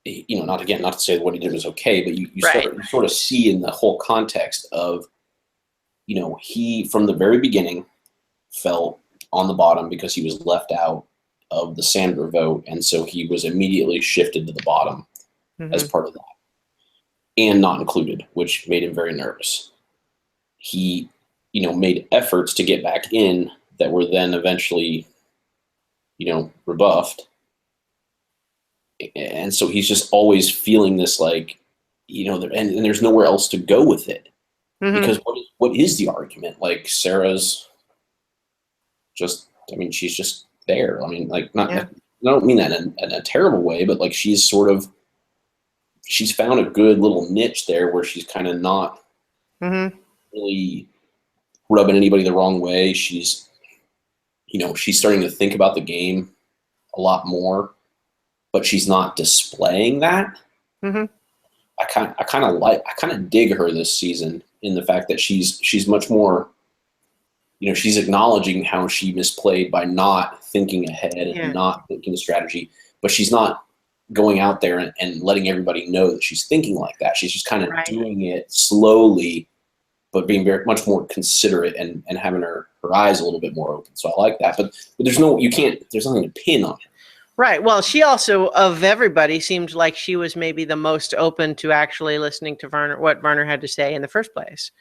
not to say what he did was okay, but you sort of see in the whole context of, he from the very beginning felt on the bottom because he was left out of the Sandra vote, and so he was immediately shifted to the bottom as part of that, and not included, which made him very nervous. He, made efforts to get back in that were then eventually, rebuffed. And so he's just always feeling this, like, and there's nowhere else to go with it. Because what is the argument? Like, Sarah's just, I mean, she's just there. I mean, like, I don't mean that in a terrible way, but like, she's found a good little niche there where she's kind of not really rubbing anybody the wrong way. She's starting to think about the game a lot more, but she's not displaying that. I kind of dig her this season in the fact that she's much more, she's acknowledging how she misplayed by not thinking ahead and not thinking strategy, but she's not going out there and letting everybody know that she's thinking like that. She's just kind of doing it slowly, but being very much more considerate and having her eyes a little bit more open. So I like that, but there's nothing to pin on her. Right. Well, she also, of everybody, seemed like she was maybe the most open to actually listening to what Varner had to say in the first place.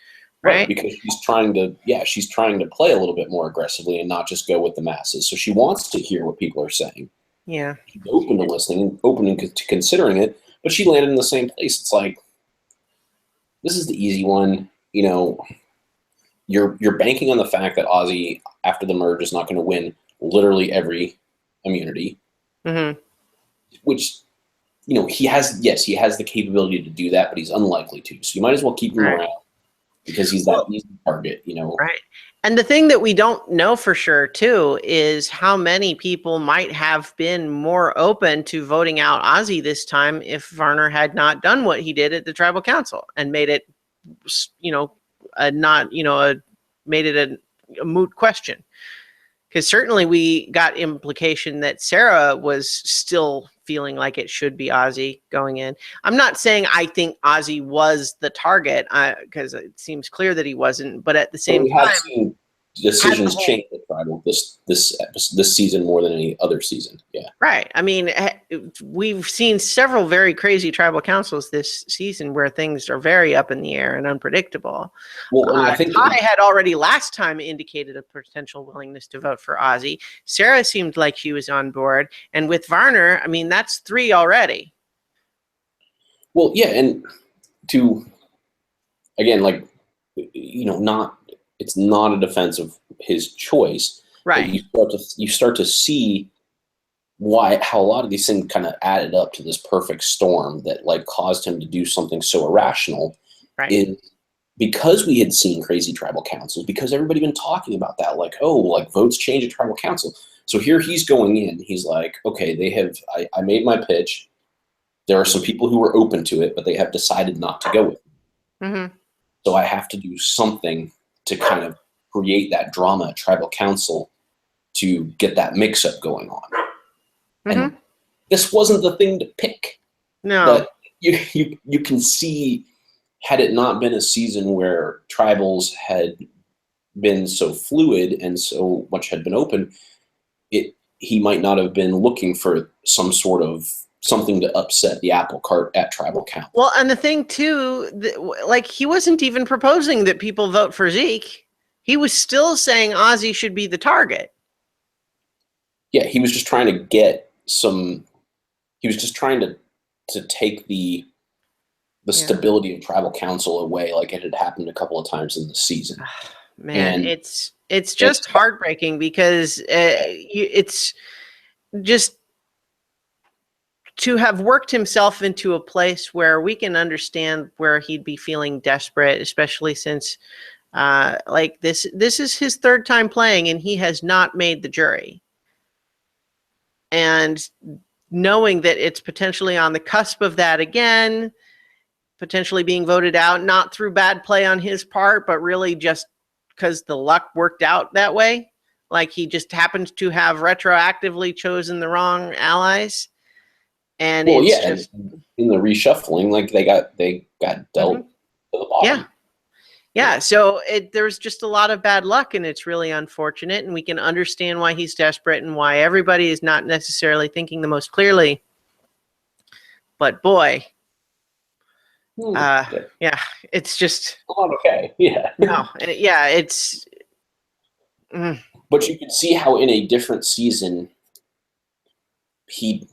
Right, right? because she's trying to play a little bit more aggressively and not just go with the masses. So she wants to hear what people are saying. Yeah. She's open to listening, open to considering it, but she landed in the same place. It's like, this is the easy one. You know, you're banking on the fact that Ozzy, after the merge, is not going to win literally every immunity, Mm-hmm. which, you know, he has the capability to do that, but he's unlikely to. So you might as well keep him Right. around because he's that easy target, you know. Right. And the thing that we don't know for sure, too, is how many people might have been more open to voting out Ozzy this time if Varner had not done what he did at the tribal council and made it, you know, made it a moot question. Because certainly we got implication that Sarah was still feeling like it should be Ozzy going in. I'm not saying I think Ozzy was the target, because it seems clear that he wasn't. But at the But same we have time, seen decisions change at Tribal this season more than any other season. Yeah. right. I mean, we've seen several very crazy tribal councils this season where things are very up in the air and unpredictable. Well, and I think Ty had already last time indicated a potential willingness to vote for Ozzy. Sarah seemed like she was on board. And with Varner, I mean, that's 3 already. well, yeah, and to again, like, you know, it's not a defense of his choice. Right. But you start to see how a lot of these things kind of added up to this perfect storm that like caused him to do something so irrational. Right. Is because we had seen crazy tribal councils, because everybody been talking about that, like, oh, like votes change at tribal council. So here he's going in, he's like, okay, I made my pitch. There are some people who were open to it, but they have decided not to go with it. Mm-hmm. So I have to do something to kind of create that drama at tribal council to get that mix-up going on. Mm-hmm. And this wasn't the thing to pick. No. But you can see, had it not been a season where tribals had been so fluid and so much had been open, he might not have been looking for some sort of something to upset the apple cart at tribal council. Well, and the thing too, like he wasn't even proposing that people vote for Zeke. He was still saying Ozzy should be the target. Yeah, he was just trying to get some. He was just trying to take the stability of tribal council away, like it had happened a couple of times in the season. Man, it's just heartbreaking because it's just to have worked himself into a place where we can understand where he'd be feeling desperate, especially since like this is his 3rd time playing and he has not made the jury. And knowing that it's potentially on the cusp of that again, potentially being voted out, not through bad play on his part, but really just because the luck worked out that way. Like he just happened to have retroactively chosen the wrong allies. And just in the reshuffling, like they got dealt to the bottom. Yeah. So there's just a lot of bad luck, and it's really unfortunate. And we can understand why he's desperate and why everybody is not necessarily thinking the most clearly. But boy, yeah, it's just not okay. Yeah. No, yeah, it's. But you could see how in a different season, he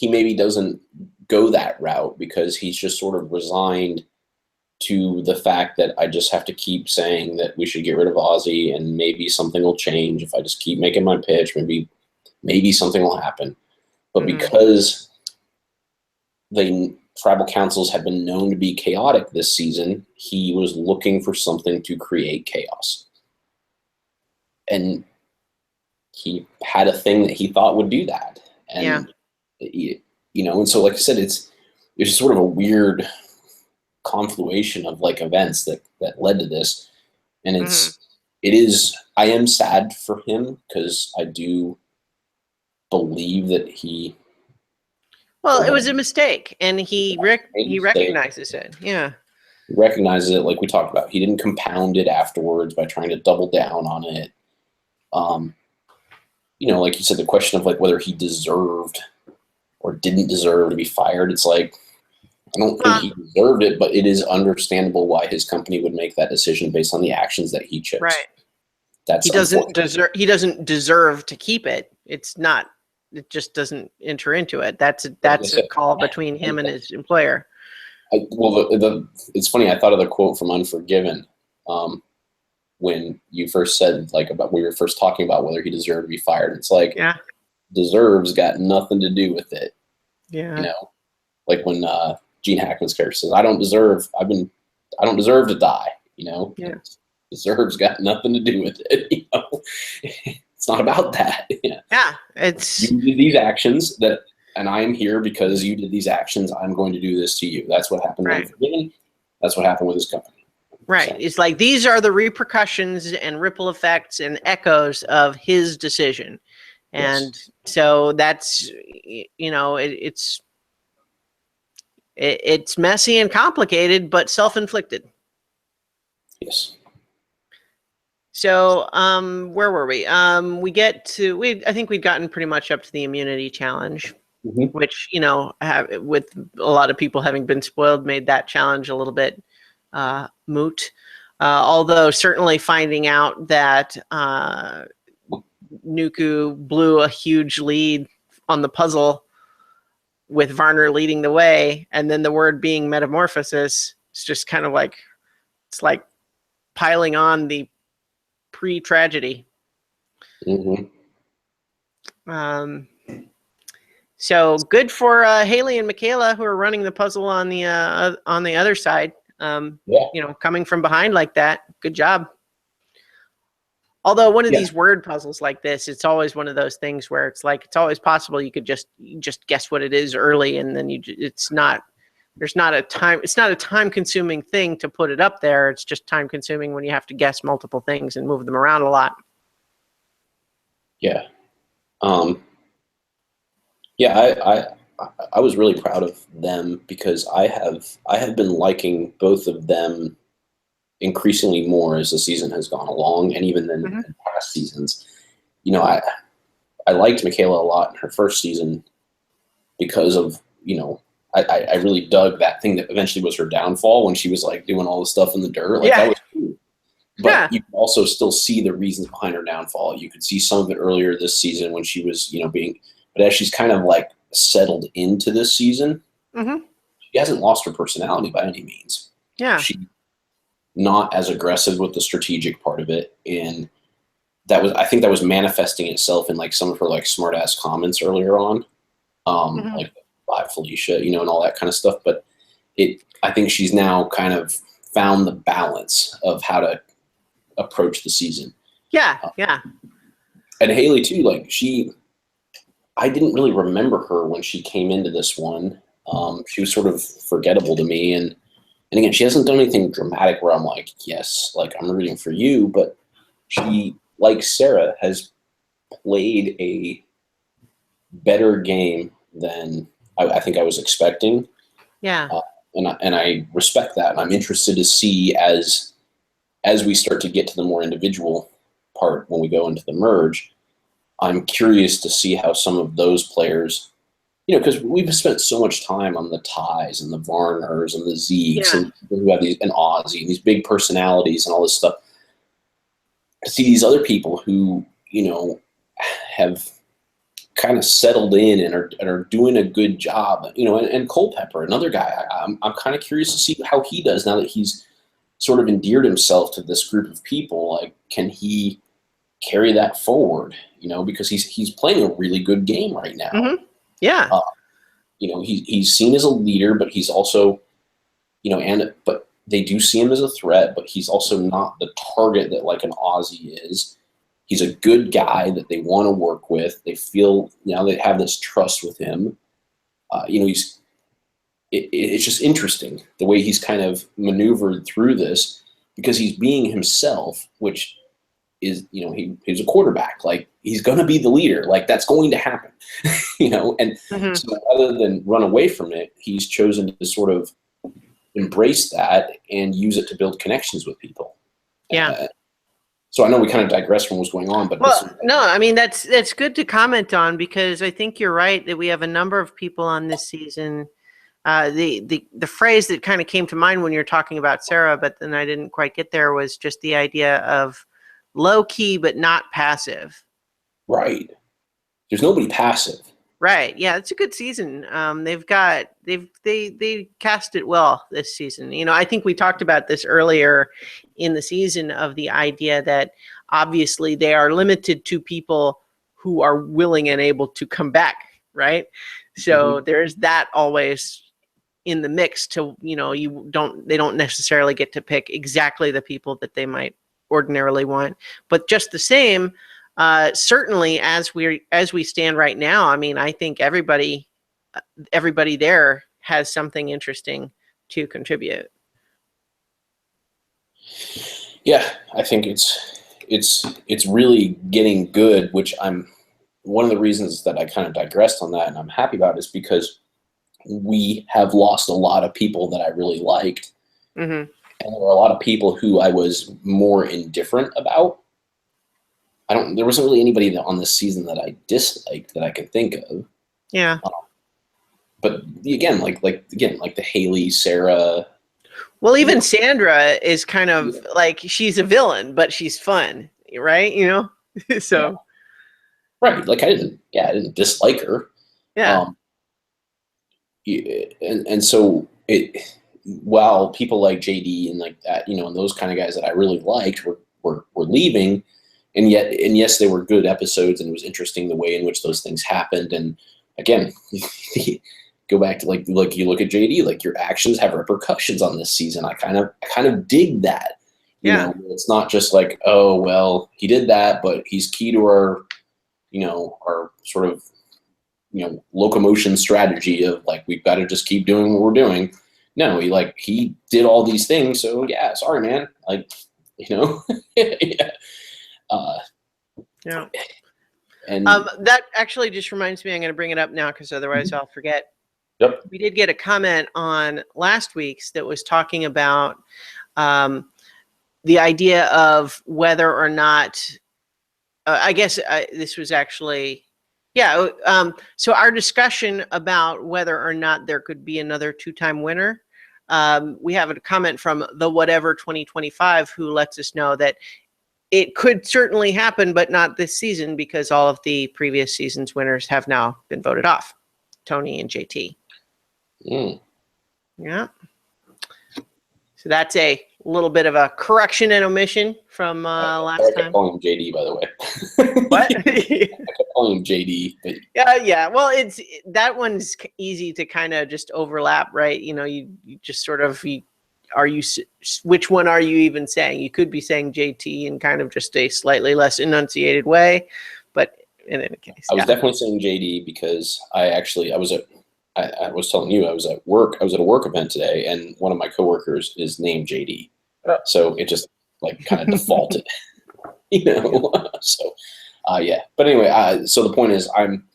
maybe doesn't go that route because he's just sort of resigned to the fact that I just have to keep saying that we should get rid of Ozzy and maybe something will change if I just keep making my pitch. Maybe something will happen. But because the tribal councils have been known to be chaotic this season, he was looking for something to create chaos. And he had a thing that he thought would do that. And, and so like I said, it's just sort of a weird confluation of like events that led to this. And I am sad for him because I do believe that he. Well, it was a mistake, and he recognizes it. Yeah. He recognizes it, like we talked about. He didn't compound it afterwards by trying to double down on it. Like you said, the question of like whether he deserved or didn't deserve to be fired. It's like, I don't think he deserved it, but it is understandable why his company would make that decision based on the actions that he chose. Right. That's He doesn't deserve to keep it. It's not. It just doesn't enter into it. That's a call between him and his employer. It's funny. I thought of the quote from Unforgiven when you first said about we were first talking about whether he deserved to be fired. It's like, yeah, deserves got nothing to do with it. Yeah, you know, like when Gene Hackman's character says, I don't deserve to die." You know, yeah. Deserves got nothing to do with it. You know, it's not about that. Yeah, it's you did these actions and I am here because you did these actions. I'm going to do this to you. That's what happened. Right. That's what happened with his company. Right. So. It's like these are the repercussions and ripple effects and echoes of his decision. And yes. So that's, it's messy and complicated, but self-inflicted. Yes. So, where were we? I think we'd gotten pretty much up to the immunity challenge, mm-hmm. which, with a lot of people having been spoiled, made that challenge a little bit moot. Although certainly finding out that Nuku blew a huge lead on the puzzle with Varner leading the way, and then the word being metamorphosis, it's just kind of like, it's like piling on the pre-tragedy. Mm-hmm. So good for Haley and Michaela, who are running the puzzle on the other side. Coming from behind like that, good job. Although one of these word puzzles like this, it's always one of those things where it's like, it's always possible you could just guess what it is early, and then it's not a time consuming thing to put it up there. It's just time consuming when you have to guess multiple things and move them around a lot. Yeah. I was really proud of them because I have been liking both of them increasingly more as the season has gone along, and even in past seasons. I liked Michaela a lot in her first season because of, I really dug that thing that eventually was her downfall when she was like doing all the stuff in the dirt. That was cool. But you can also still see the reasons behind her downfall. You could see some of it earlier this season when she was, but as she's kind of like settled into this season, she hasn't lost her personality by any means. Yeah. She's not as aggressive with the strategic part of it. And I think that was manifesting itself in like some of her like smart ass comments earlier on. Like by Felicia, and all that kind of stuff. But I think she's now kind of found the balance of how to approach the season. Yeah. And Haley too, I didn't really remember her when she came into this one. She was sort of forgettable to me. And again, she hasn't done anything dramatic where I'm like, yes, like I'm rooting for you. But she, like Sarah, has played a better game than I think I was expecting. Yeah. And I respect that. And I'm interested to see as we start to get to the more individual part when we go into the merge, I'm curious to see how some of those players, because we've spent so much time on the Ties and the Varners and the Zeeks and who have and Ozzy and these big personalities and all this stuff. To see these other people who, have kind of settled in and are doing a good job, and Culpepper, another guy, I'm kind of curious to see how he does now that he's sort of endeared himself to this group of people. Like, can he carry that forward? Because he's playing a really good game right now. Mm-hmm. Yeah. He's seen as a leader, but he's also, but they do see him as a threat, but he's also not the target that like an Ozzy is. He's a good guy that they want to work with. They feel now they have this trust with him. It's just interesting the way he's kind of maneuvered through this because he's being himself, which is, he's a quarterback. Like, he's going to be the leader. Like, that's going to happen, and so rather than run away from it, he's chosen to sort of embrace that and use it to build connections with people. Yeah. So I know we kind of digress from what's going on, but that's good to comment on, because I think you're right that we have a number of people on this season The phrase that kind of came to mind when you're talking about Sarah, but then I didn't quite get there, was just the idea of low key but not passive. Right. There's nobody passive. Right. Yeah, it's a good season. They cast it well this season. You know, I think we talked about this earlier in the season, of the idea that obviously they are limited to people who are willing and able to come back, right? So there's that always in the mix to, you know, they don't necessarily get to pick exactly the people that they might ordinarily want. But just the same, certainly as we stand right now, I mean, I think everybody there has something interesting to contribute. Yeah, I think it's really getting good, which I'm one of the reasons that I kind of digressed on that and I'm happy about is because we have lost a lot of people that I really liked. Mm-hmm. And there were a lot of people who I was more indifferent about. There wasn't really anybody on this season that I disliked that I could think of. Yeah. But again, like the Haley, Sarah. Well, even Sandra is kind of like, she's a villain, but she's fun, right? You know, so. Yeah. Right. Like I didn't dislike her. Yeah. And so while people like JD and like that, you know, and those kind of guys that I really liked were leaving, and yes, they were good episodes, and it was interesting the way in which those things happened. And again, go back to like you look at JD, like your actions have repercussions on this season. I kind of dig that. You know, it's not just like, oh well, he did that, but he's key to our, you know, our sort of, you know, locomotion strategy of like, we've got to just keep doing what we're doing. No, he did all these things. So yeah, sorry, man. Like, you know, yeah. Yeah. And that actually just reminds me, I'm going to bring it up now because otherwise I'll forget. Yep. We did get a comment on last week's that was talking about the idea of whether or not, I guess this was actually, yeah. So our discussion about whether or not there could be another 2-time winner. We have a comment from the Whatever 2025 who lets us know that it could certainly happen, but not this season because all of the previous season's winners have now been voted off. Tony and JT. Yeah. So that's a little bit of a correction and omission from last time. I kept calling him JD, by the way. What? I kept calling him JD. But... Yeah. Well, that one's easy to kind of just overlap, right? You know, you just sort of, which one are you even saying? You could be saying JT in kind of just a slightly less enunciated way, but in any case. I was definitely saying JD because I was telling you I was at work. I was at a work event today, and one of my coworkers is named JD. So it just like kind of defaulted, you know. So yeah. But anyway, so the point is, I'm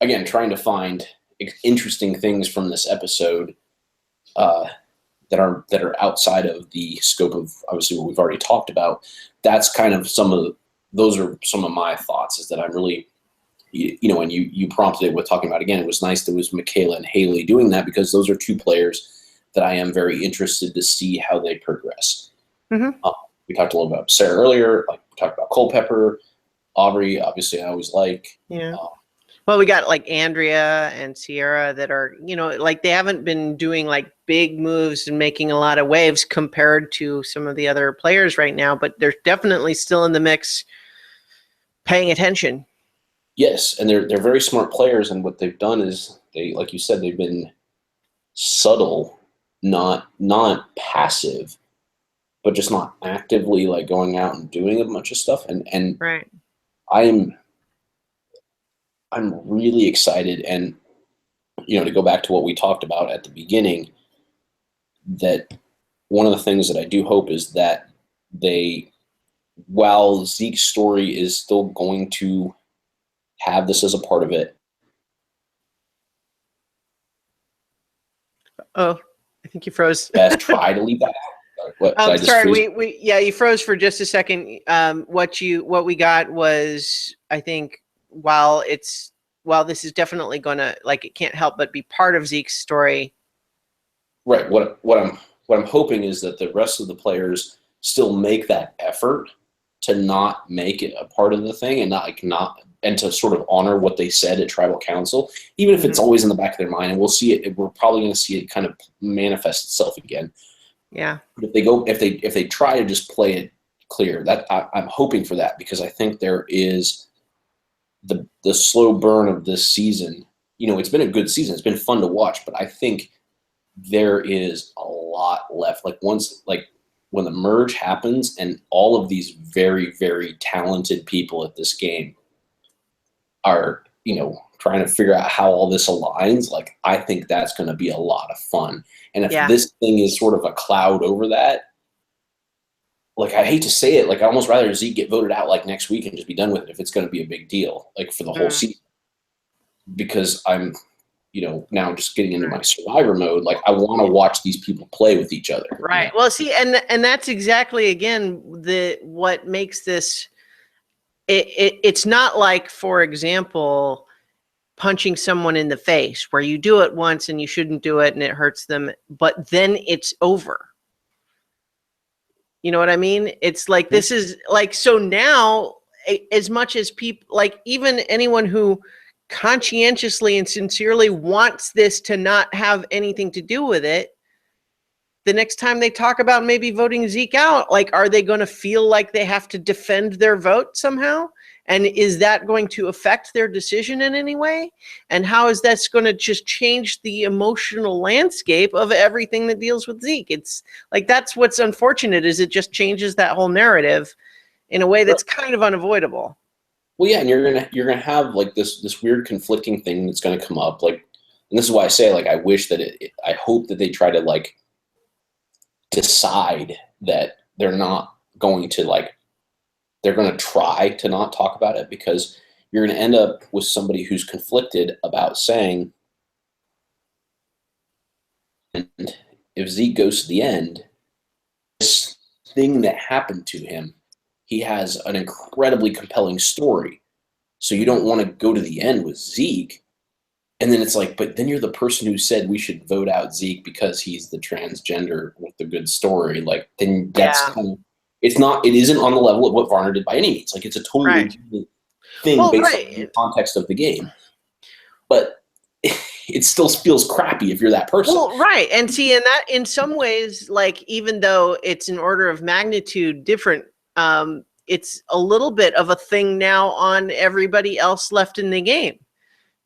again trying to find interesting things from this episode that are outside of the scope of obviously what we've already talked about. That's kind of those are some of my thoughts. Is that I'm really, you know, and you prompted it with talking about, again, it was nice that it was Michaela and Haley doing that because those are two players that I am very interested to see how they progress. Mm-hmm. We talked a little about Sarah earlier, like we talked about Culpepper, Aubrey, obviously I always like. Yeah. Well, we got like Andrea and Sierra that are, you know, like they haven't been doing like big moves and making a lot of waves compared to some of the other players right now, but they're definitely still in the mix paying attention. Yes, and they're very smart players, and what they've done is they, like you said, they've been subtle, not passive, but just not actively like going out and doing a bunch of stuff. And right. I'm really excited, and you know, to go back to what we talked about at the beginning, that one of the things that I do hope is that while Zeke's story is still going to have this as a part of it. Oh, I think you froze. Try to leave that out. Sorry, you froze for just a second. What we got was, I think, while well, this is definitely going to, like, it can't help but be part of Zeke's story. Right. What I'm hoping is that the rest of the players still make that effort to not make it a part of the thing, and and to sort of honor what they said at tribal council, even if it's always in the back of their mind. And we'll see it. We're probably going to see it kind of manifest itself again. Yeah. But if they try to just play it clear, that I'm hoping for that, because I think there is the slow burn of this season. You know, it's been a good season. It's been fun to watch, but I think there is a lot left. Like when the merge happens and all of these very, very talented people at this game are, you know, trying to figure out how all this aligns, like, I think that's going to be a lot of fun. And if this thing is sort of a cloud over that, like, I hate to say it, like, I almost rather Zeke get voted out like next week and just be done with it if it's going to be a big deal, like, for the whole season. Because I'm, you know, now just getting into my survivor mode, like, I want to watch these people play with each other. Right. You know? Well, see, and that's exactly, again, what makes this. It's not like, for example, punching someone in the face, where you do it once and you shouldn't do it and it hurts them, but then it's over. You know what I mean? It's like, this is like, so now, as much as people, like, even anyone who conscientiously and sincerely wants this to not have anything to do with it, the next time they talk about maybe voting Zeke out, like, are they going to feel like they have to defend their vote somehow? And is that going to affect their decision in any way? And how is that going to just change the emotional landscape of everything that deals with Zeke? It's like, that's what's unfortunate, is it just changes that whole narrative in a way that's kind of unavoidable. Well, yeah, and you're gonna have, like, this weird conflicting thing that's gonna come up, like, and this is why I say, like, I wish that I hope that they try to, like, decide that they're not going to, like, they're going to try to not talk about it, because you're going to end up with somebody who's conflicted about saying, and if Zeke goes to the end, this thing that happened to him, he has an incredibly compelling story. So you don't want to go to the end with Zeke. And then it's like, but then you're the person who said we should vote out Zeke because he's the transgender with the good story. Like, then that's kind of, it isn't on the level of what Varner did by any means. Like, it's a totally different thing based on the context of the game. But it still feels crappy if you're that person. Well, right. And see, in that, in some ways, like, even though it's an order of magnitude different, it's a little bit of a thing now on everybody else left in the game.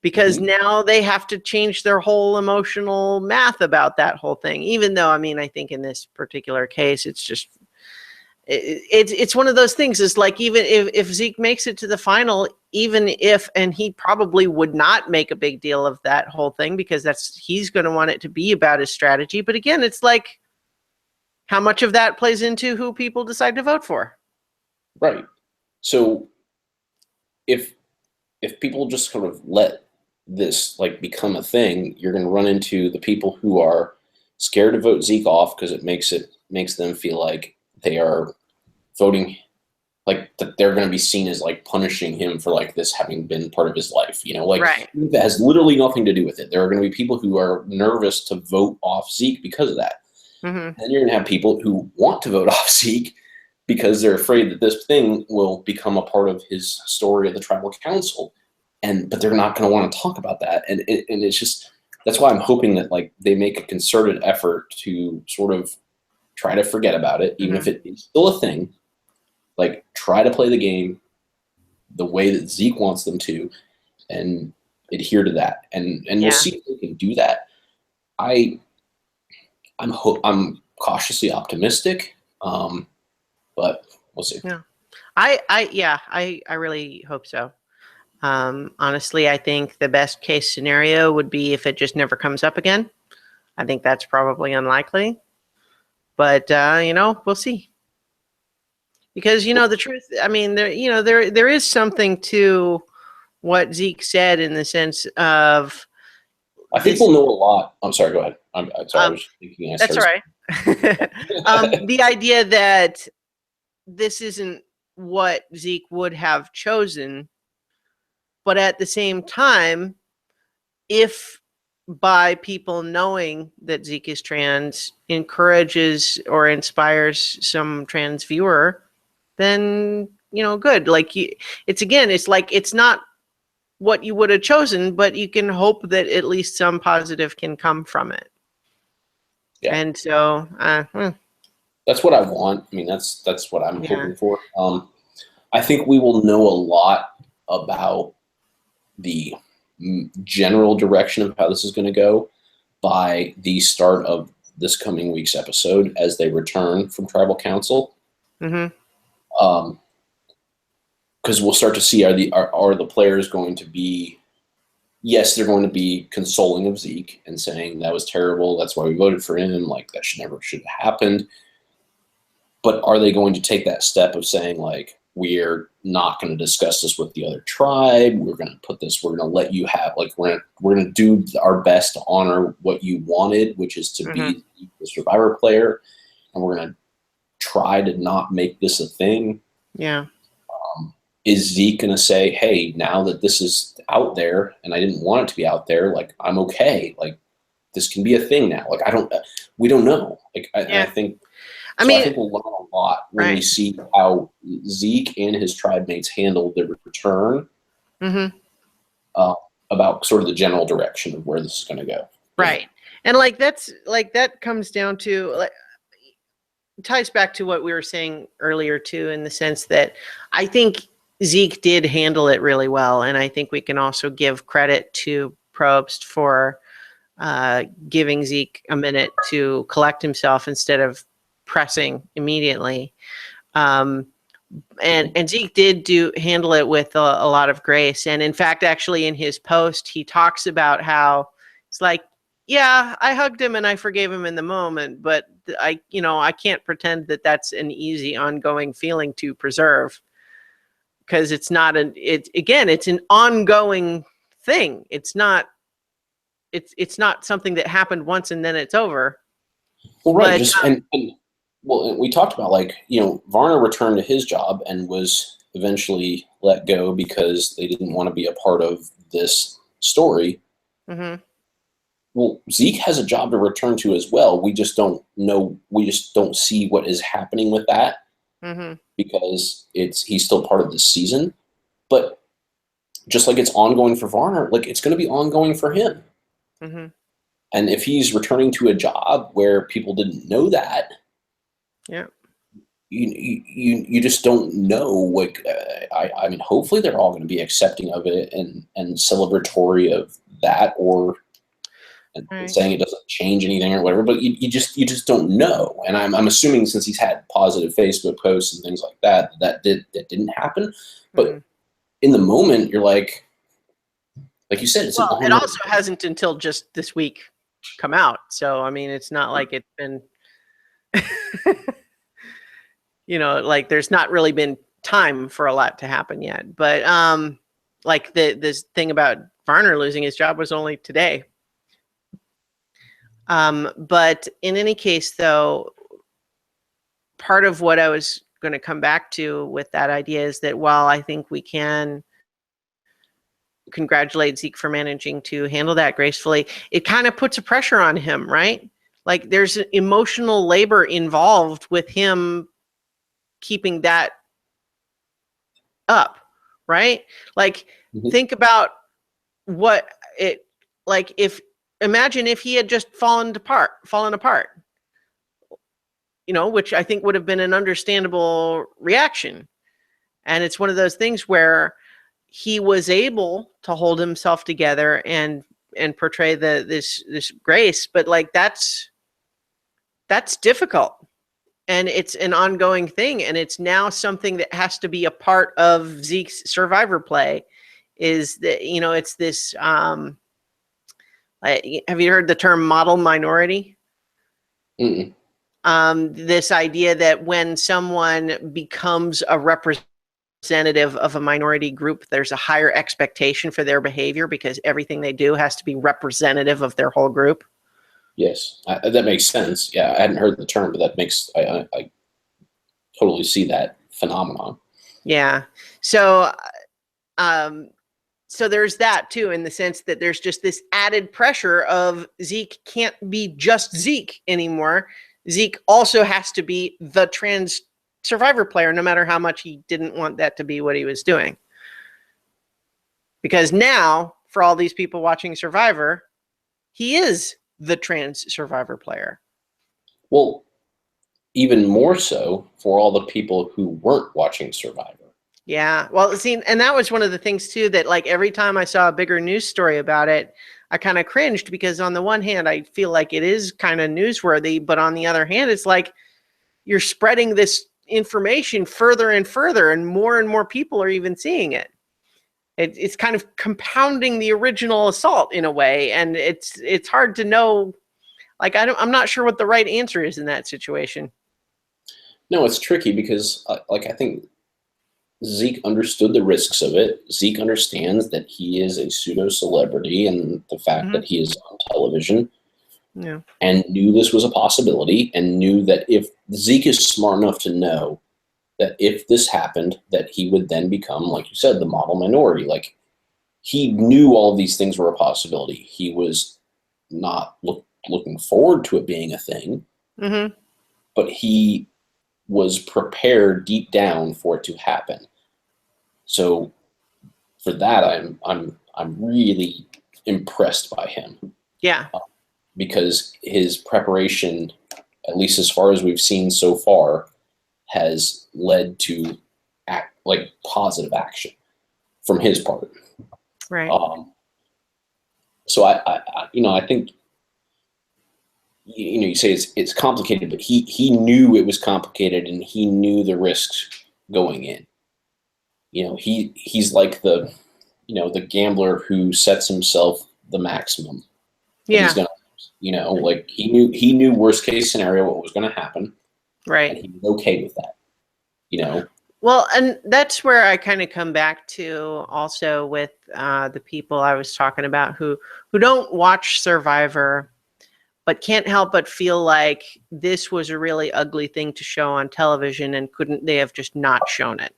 Because now they have to change their whole emotional math about that whole thing. Even though, I mean, I think in this particular case, it's just, it's one of those things. Is like, even if Zeke makes it to the final, even if, and he probably would not make a big deal of that whole thing, because he's going to want it to be about his strategy. But again, it's like, how much of that plays into who people decide to vote for? Right. So if people just sort of let this, like, become a thing, you're going to run into the people who are scared to vote Zeke off because it makes them feel like they are voting, like, that they're going to be seen as, like, punishing him for, like, this having been part of his life, you know, like, that has literally nothing to do with it. There are going to be people who are nervous to vote off Zeke because of that. And you're going to have people who want to vote off Zeke because they're afraid that this thing will become a part of his story of the tribal council. But they're not going to want to talk about that. And it's just, that's why I'm hoping that, like, they make a concerted effort to sort of try to forget about it, even if it is still a thing. Like, try to play the game the way that Zeke wants them to, and adhere to that. And we'll see if they can do that. I'm cautiously optimistic, but we'll see. Yeah, I really hope so. Honestly, I think the best case scenario would be if it just never comes up again. I think that's probably unlikely, but you know, we'll see. Because, you know, the truth, I mean, there is something to what Zeke said, in the sense of, I think we'll know a lot. I'm sorry, go ahead. I'm sorry, I was thinking. That's all right. The idea that this isn't what Zeke would have chosen, But at the same time, if by people knowing that Zeke is trans encourages or inspires some trans viewer, then, good. Like, it's like, it's not what you would have chosen, but you can hope that at least some positive can come from it. Yeah. And so, that's what I want. I mean, that's what I'm Yeah. hoping for. I think we will know a lot about the general direction of how this is going to go by the start of this coming week's episode as they return from tribal council. mhm. Because we'll start to see are the players going to be, yes, they're going to be consoling of Zeke and saying that was terrible, that's why we voted for him, like that should have happened. But are they going to take that step of saying, like, we're not going to discuss this with the other tribe, we're going to let you have, like, we're going to do our best to honor what you wanted, which is to be the survivor player, and we're going to try to not make this a thing. Yeah. Is Zeke going to say, hey, now that this is out there and I didn't want it to be out there, like, I'm okay, like, this can be a thing now. Like, we don't know. Like, I think we'll learn a lot when we see how Zeke and his tribe mates handle their return, about sort of the general direction of where this is going to go. Right. And that comes down to, ties back to what we were saying earlier too, in the sense that I think Zeke did handle it really well. And I think we can also give credit to Probst for giving Zeke a minute to collect himself instead of pressing immediately. And Zeke did handle it with a lot of grace. And in fact, actually in his post, he talks about how it's like, yeah, I hugged him and I forgave him in the moment, but I can't pretend that that's an easy ongoing feeling to preserve, because it's not it's an ongoing thing. It's not something that happened once and then it's over. Well, right. Well, we talked about, like, Varner returned to his job and was eventually let go because they didn't want to be a part of this story. Mm-hmm. Well, Zeke has a job to return to as well. We just don't know. We just don't see what is happening with that, because he's still part of this season. But just like it's ongoing for Varner, like, it's going to be ongoing for him. Mm-hmm. And if he's returning to a job where people didn't know that, yeah, you just don't know. Like, I mean, hopefully they're all going to be accepting of it and celebratory of that, or saying it doesn't change anything or whatever. But you just don't know. And I'm assuming, since he's had positive Facebook posts and things like that, that didn't happen. But in the moment, you're like you said, it's it also hasn't until just this week come out. So I mean, it's not like it's been like there's not really been time for a lot to happen yet. But like this thing about Varner losing his job was only today. But in any case, though, part of what I was going to come back to with that idea is that while I think we can congratulate Zeke for managing to handle that gracefully, it kind of puts a pressure on him, right? Like, there's emotional labor involved with him keeping that up, right? Like, think about what it, like, imagine if he had just fallen apart, which I think would have been an understandable reaction. And it's one of those things where he was able to hold himself together and portray this grace, but like that's difficult, and it's an ongoing thing, and it's now something that has to be a part of Zeke's survivor play. Is that it's this have you heard the term model minority? This idea that when someone becomes a representative of a minority group, there's a higher expectation for their behavior because everything they do has to be representative of their whole group. Yes, that makes sense. Yeah, I hadn't heard the term, but that makes I totally see that phenomenon. Yeah. So so there's that too, in the sense that there's just this added pressure of Zeke can't be just Zeke anymore. Zeke also has to be the trans Survivor player, no matter how much he didn't want that to be what he was doing. Because now, for all these people watching Survivor, he is the trans Survivor player. Well, even more so for all the people who weren't watching Survivor. Yeah, well, see, and that was one of the things too, that like every time I saw a bigger news story about it, I kind of cringed, because on the one hand, I feel like it is kind of newsworthy, but on the other hand, it's like you're spreading this information further and further, and more people are even seeing it. It's kind of compounding the original assault in a way, and it's hard to know. Like, I'm not sure what the right answer is in that situation. No, it's tricky because, like, I think Zeke understood the risks of it. Zeke understands that he is a pseudo celebrity, and the fact that he is on television, and knew this was a possibility, and knew that if Zeke is smart enough to know that if this happened, that he would then become, like you said, the model minority. Like, he knew all of these things were a possibility. He was not looking forward to it being a thing, but he was prepared deep down for it to happen. So for that, I'm really impressed by him. Yeah. Because his preparation, at least as far as we've seen so far, has led to positive action from his part. Right. So I think, you say it's complicated, but he knew it was complicated, and he knew the risks going in. He's like the gambler who sets himself the maximum. Yeah. He's gonna, like he knew worst case scenario what was going to happen. Right. And he was okay with that. Well, and that's where I kind of come back to also with the people I was talking about who don't watch Survivor, but can't help but feel like this was a really ugly thing to show on television, and couldn't they have just not shown it?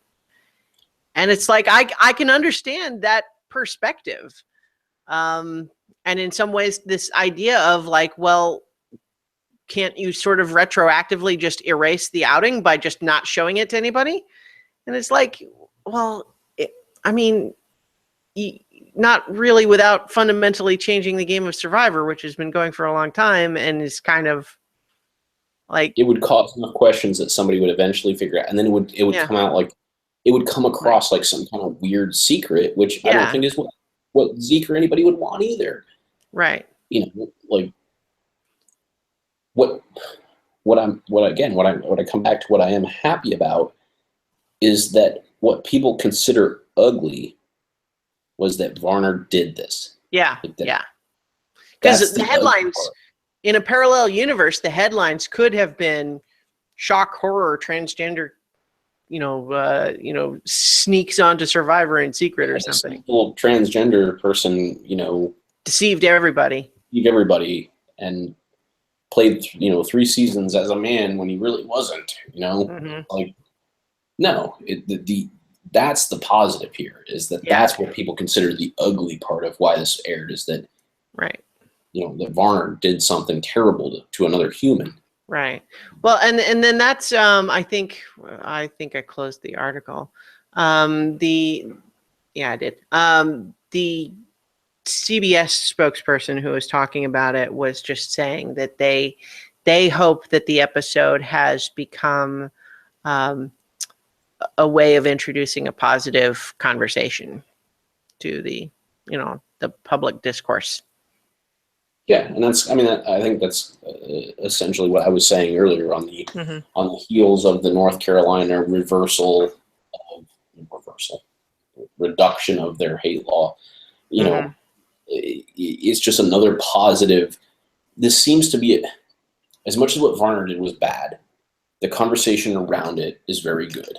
And it's like, I can understand that perspective. And in some ways, this idea of like, well, can't you sort of retroactively just erase the outing by just not showing it to anybody? And it's like, well, not really, without fundamentally changing the game of Survivor, which has been going for a long time, and is kind of like, it would cause enough questions that somebody would eventually figure out, and then it would come out like, it would come across like some kind of weird secret, which I don't think is what Zeke or anybody would want either. Right. Like what I come back to, what I am happy about is that what people consider ugly was that Varner did this. Yeah. Because the headlines in a parallel universe, the headlines could have been shock horror transgender, sneaks onto Survivor in secret or something. A little transgender person, deceived everybody. And played, 3 seasons as a man when he really wasn't, like, no, that's the positive here, is that that's what people consider the ugly part of why this aired, is that, right, that Varner did something terrible to another human. Right. Well, and then that's, I think I closed the article. I did. The CBS spokesperson who was talking about it was just saying that they hope that the episode has become a way of introducing a positive conversation to the public discourse. Yeah, and I think that's essentially what I was saying earlier on the heels of the North Carolina reduction of their hate law. It's just another positive. This seems to be, as much as what Varner did was bad, the conversation around it is very good.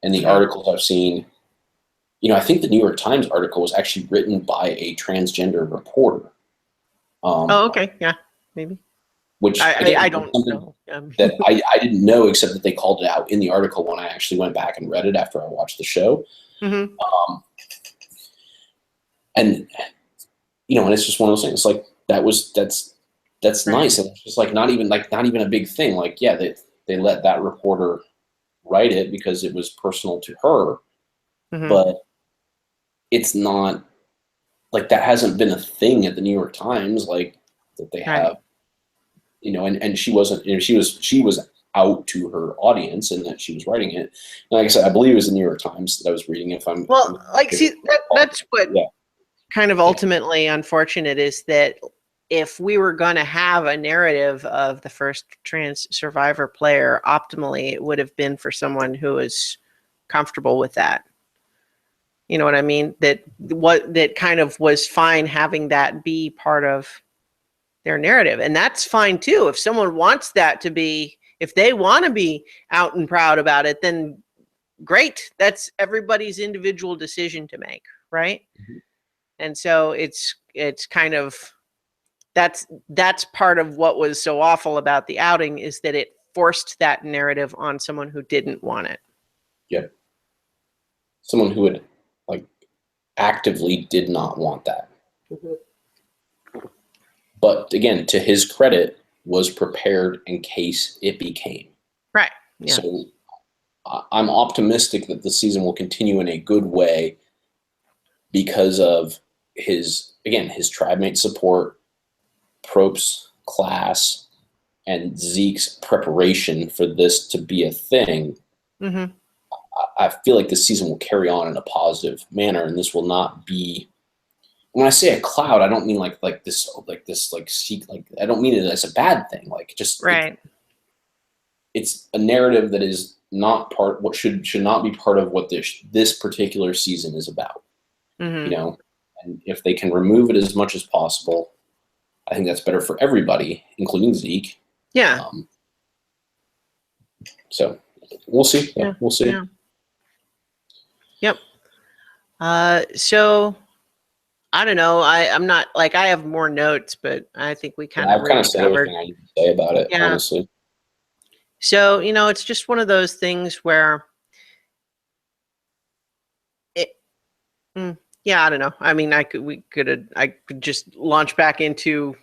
And the articles I've seen, I think the New York Times article was actually written by a transgender reporter. Okay, yeah, maybe. Which I don't know. That I didn't know, except that they called it out in the article when I actually went back and read it after I watched the show. Mm-hmm. And and it's just one of those things. Like that's Right. nice, and it's just like not even a big thing. Like, yeah, they let that reporter write it because it was personal to her, Mm-hmm. but it's not like that hasn't been a thing at the New York Times, like that they Right. have, and she wasn't, she was out to her audience and that she was writing it. And like I said, I believe it was the New York Times that I was reading. Well, like, see, that's what Yeah. kind of ultimately unfortunate is that if we were going to have a narrative of the first trans survivor player, optimally, it would have been for someone who is comfortable with that. You know what I mean? That kind of was fine having that be part of their narrative. And that's fine too. If someone wants that to be, if they want to be out and proud about it, then great. That's everybody's individual decision to make, right? Mhm. And so it's kind of that's part of what was so awful about the outing, is that it forced that narrative on someone who didn't want it. Yeah. Someone who would like actively did not want that. Mm-hmm. But again, to his credit, was prepared in case it became. Right. Yeah. So I'm optimistic that the season will continue in a good way because of his tribe mate support, Prope's class, and Zeke's preparation for this to be a thing. Mm-hmm. I feel like this season will carry on in a positive manner, and this will not be. When I say a cloud, I don't mean like this I don't mean it as a bad thing. Like just right. It's a narrative that is not part what should not be part of what this particular season is about. Mm-hmm. And if they can remove it as much as possible, I think that's better for everybody, including Zeke. Yeah. So we'll see. Yeah, we'll see. Yeah. Yep. So I don't know. I'm not like, I have more notes, but I think we kind of I've said covered everything I need to say about it, honestly. So, it's just one of those things where it, yeah, I don't know. I mean, I could just launch back into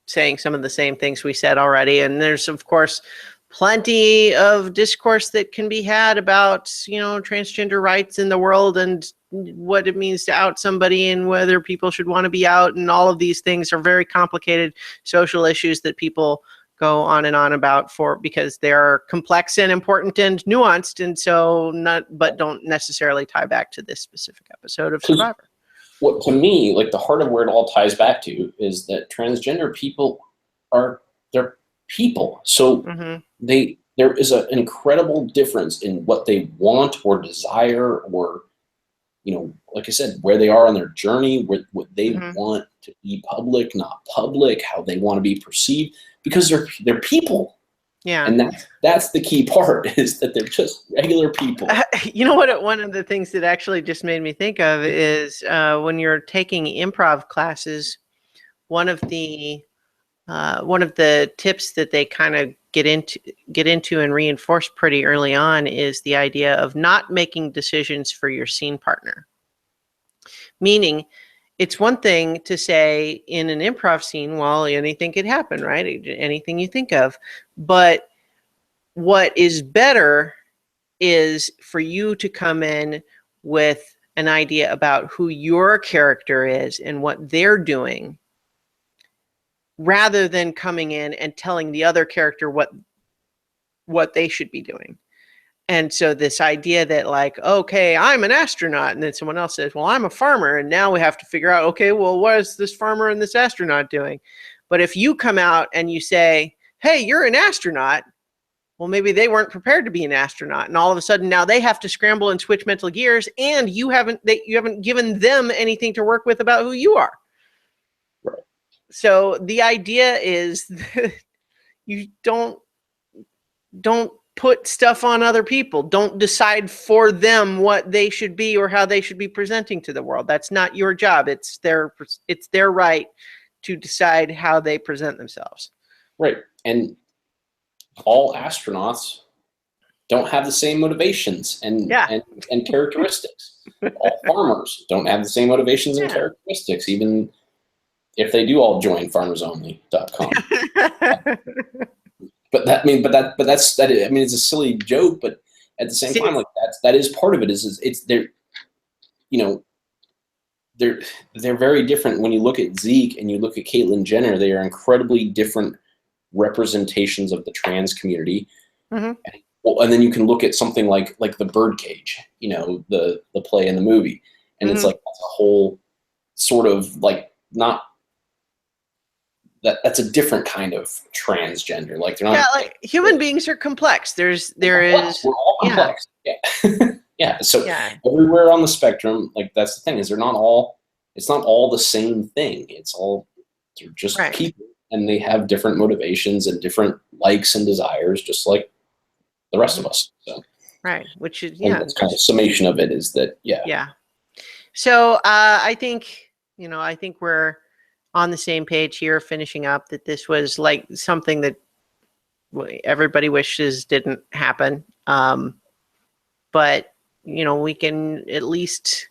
saying some of the same things we said already. And there's, of course, plenty of discourse that can be had about, transgender rights in the world and what it means to out somebody and whether people should want to be out. And all of these things are very complicated social issues that people go on and on about because they're complex and important and nuanced. And so but don't necessarily tie back to this specific episode of Survivor. What to me, like the heart of where it all ties back to is that transgender people they're people. So there is an incredible difference in what they want or desire, or like I said, where they are on their journey, what they want to be public, not public, how they want to be perceived, because they're people. Yeah. And that's the key part, is that they're just regular people. You know what? One of the things that actually just made me think of is when you're taking improv classes, one of the tips that they kind of get into and reinforce pretty early on is the idea of not making decisions for your scene partner. Meaning, it's one thing to say in an improv scene, well, anything could happen, right? Anything you think of. But what is better is for you to come in with an idea about who your character is and what they're doing, rather than coming in and telling the other character what they should be doing. And so this idea that like, okay, I'm an astronaut, and then someone else says, well, I'm a farmer, and now we have to figure out, okay, well, what is this farmer and this astronaut doing? But if you come out and you say, hey, you're an astronaut, well, maybe they weren't prepared to be an astronaut, and all of a sudden now they have to scramble and switch mental gears, and you haven't given them anything to work with about who you are. Right. So the idea is that you don't put stuff on other people. Don't decide for them what they should be or how they should be presenting to the world. That's not your job. It's their right to decide how they present themselves. Right. And all astronauts don't have the same motivations and Yeah. and characteristics. All farmers don't have the same motivations and Yeah. characteristics, even if they do all join farmersonly.com. But that's that. I mean, it's a silly joke, but at the same See, time, like that is part of it. Is it's they're, you know, they're very different. When you look at Zeke and you look at Caitlyn Jenner, they are incredibly different representations of the trans community. mhm. And then you can look at something like the Birdcage, you know, the play in the movie, and it's Mhm. like that's a whole sort of like not that's a different kind of transgender. Like they're not. Yeah, like human beings are complex. There is We're all yeah, complex. Yeah. Yeah. So yeah, everywhere on the spectrum, like that's the thing, is they're not all. It's not all the same thing. It's all they're just right, people, and they have different motivations and different likes and desires, just like the rest of us. So right. Which is and yeah, that's kind of summation of it is that yeah. So I think I think we're on the same page here, finishing up that this was like something that everybody wishes didn't happen. But we can at least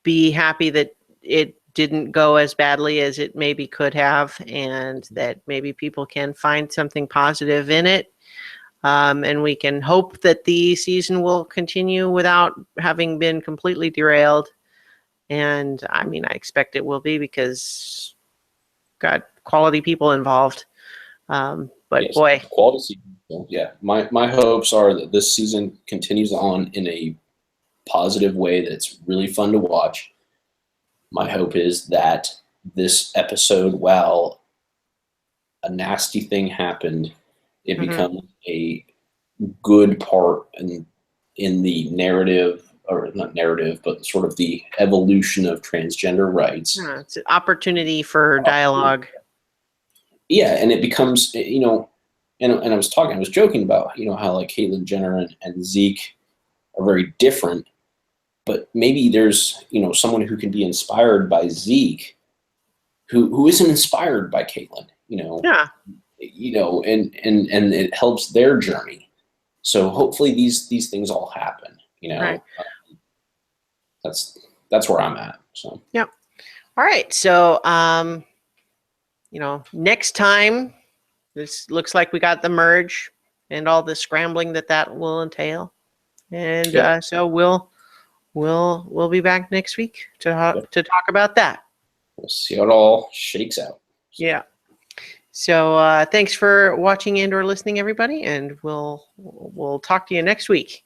be happy that it didn't go as badly as it maybe could have, and that maybe people can find something positive in it. And we can hope that the season will continue without having been completely derailed. And I mean, I expect it will be because got quality people involved. But yes, boy, quality season. So, yeah, my hopes are that this season continues on in a positive way that's really fun to watch. My hope is that this episode, while a nasty thing happened, it mhm. becomes a good part in the narrative, or not narrative, but sort of the evolution of transgender rights. Yeah, it's an opportunity for dialogue. Yeah, and it becomes, and I was joking about, how like Caitlyn Jenner and Zeke are very different, but maybe there's, someone who can be inspired by Zeke who isn't inspired by Caitlyn, Yeah, and it helps their journey. So hopefully these things all happen, right. that's where I'm at. So Yep. All right. So, next time, this looks like we got the merge and all the scrambling that will entail, and yep, so we'll be back next week yep. to talk about that. We'll see how it all shakes out. Yeah. So thanks for watching and/or listening, everybody, and we'll talk to you next week.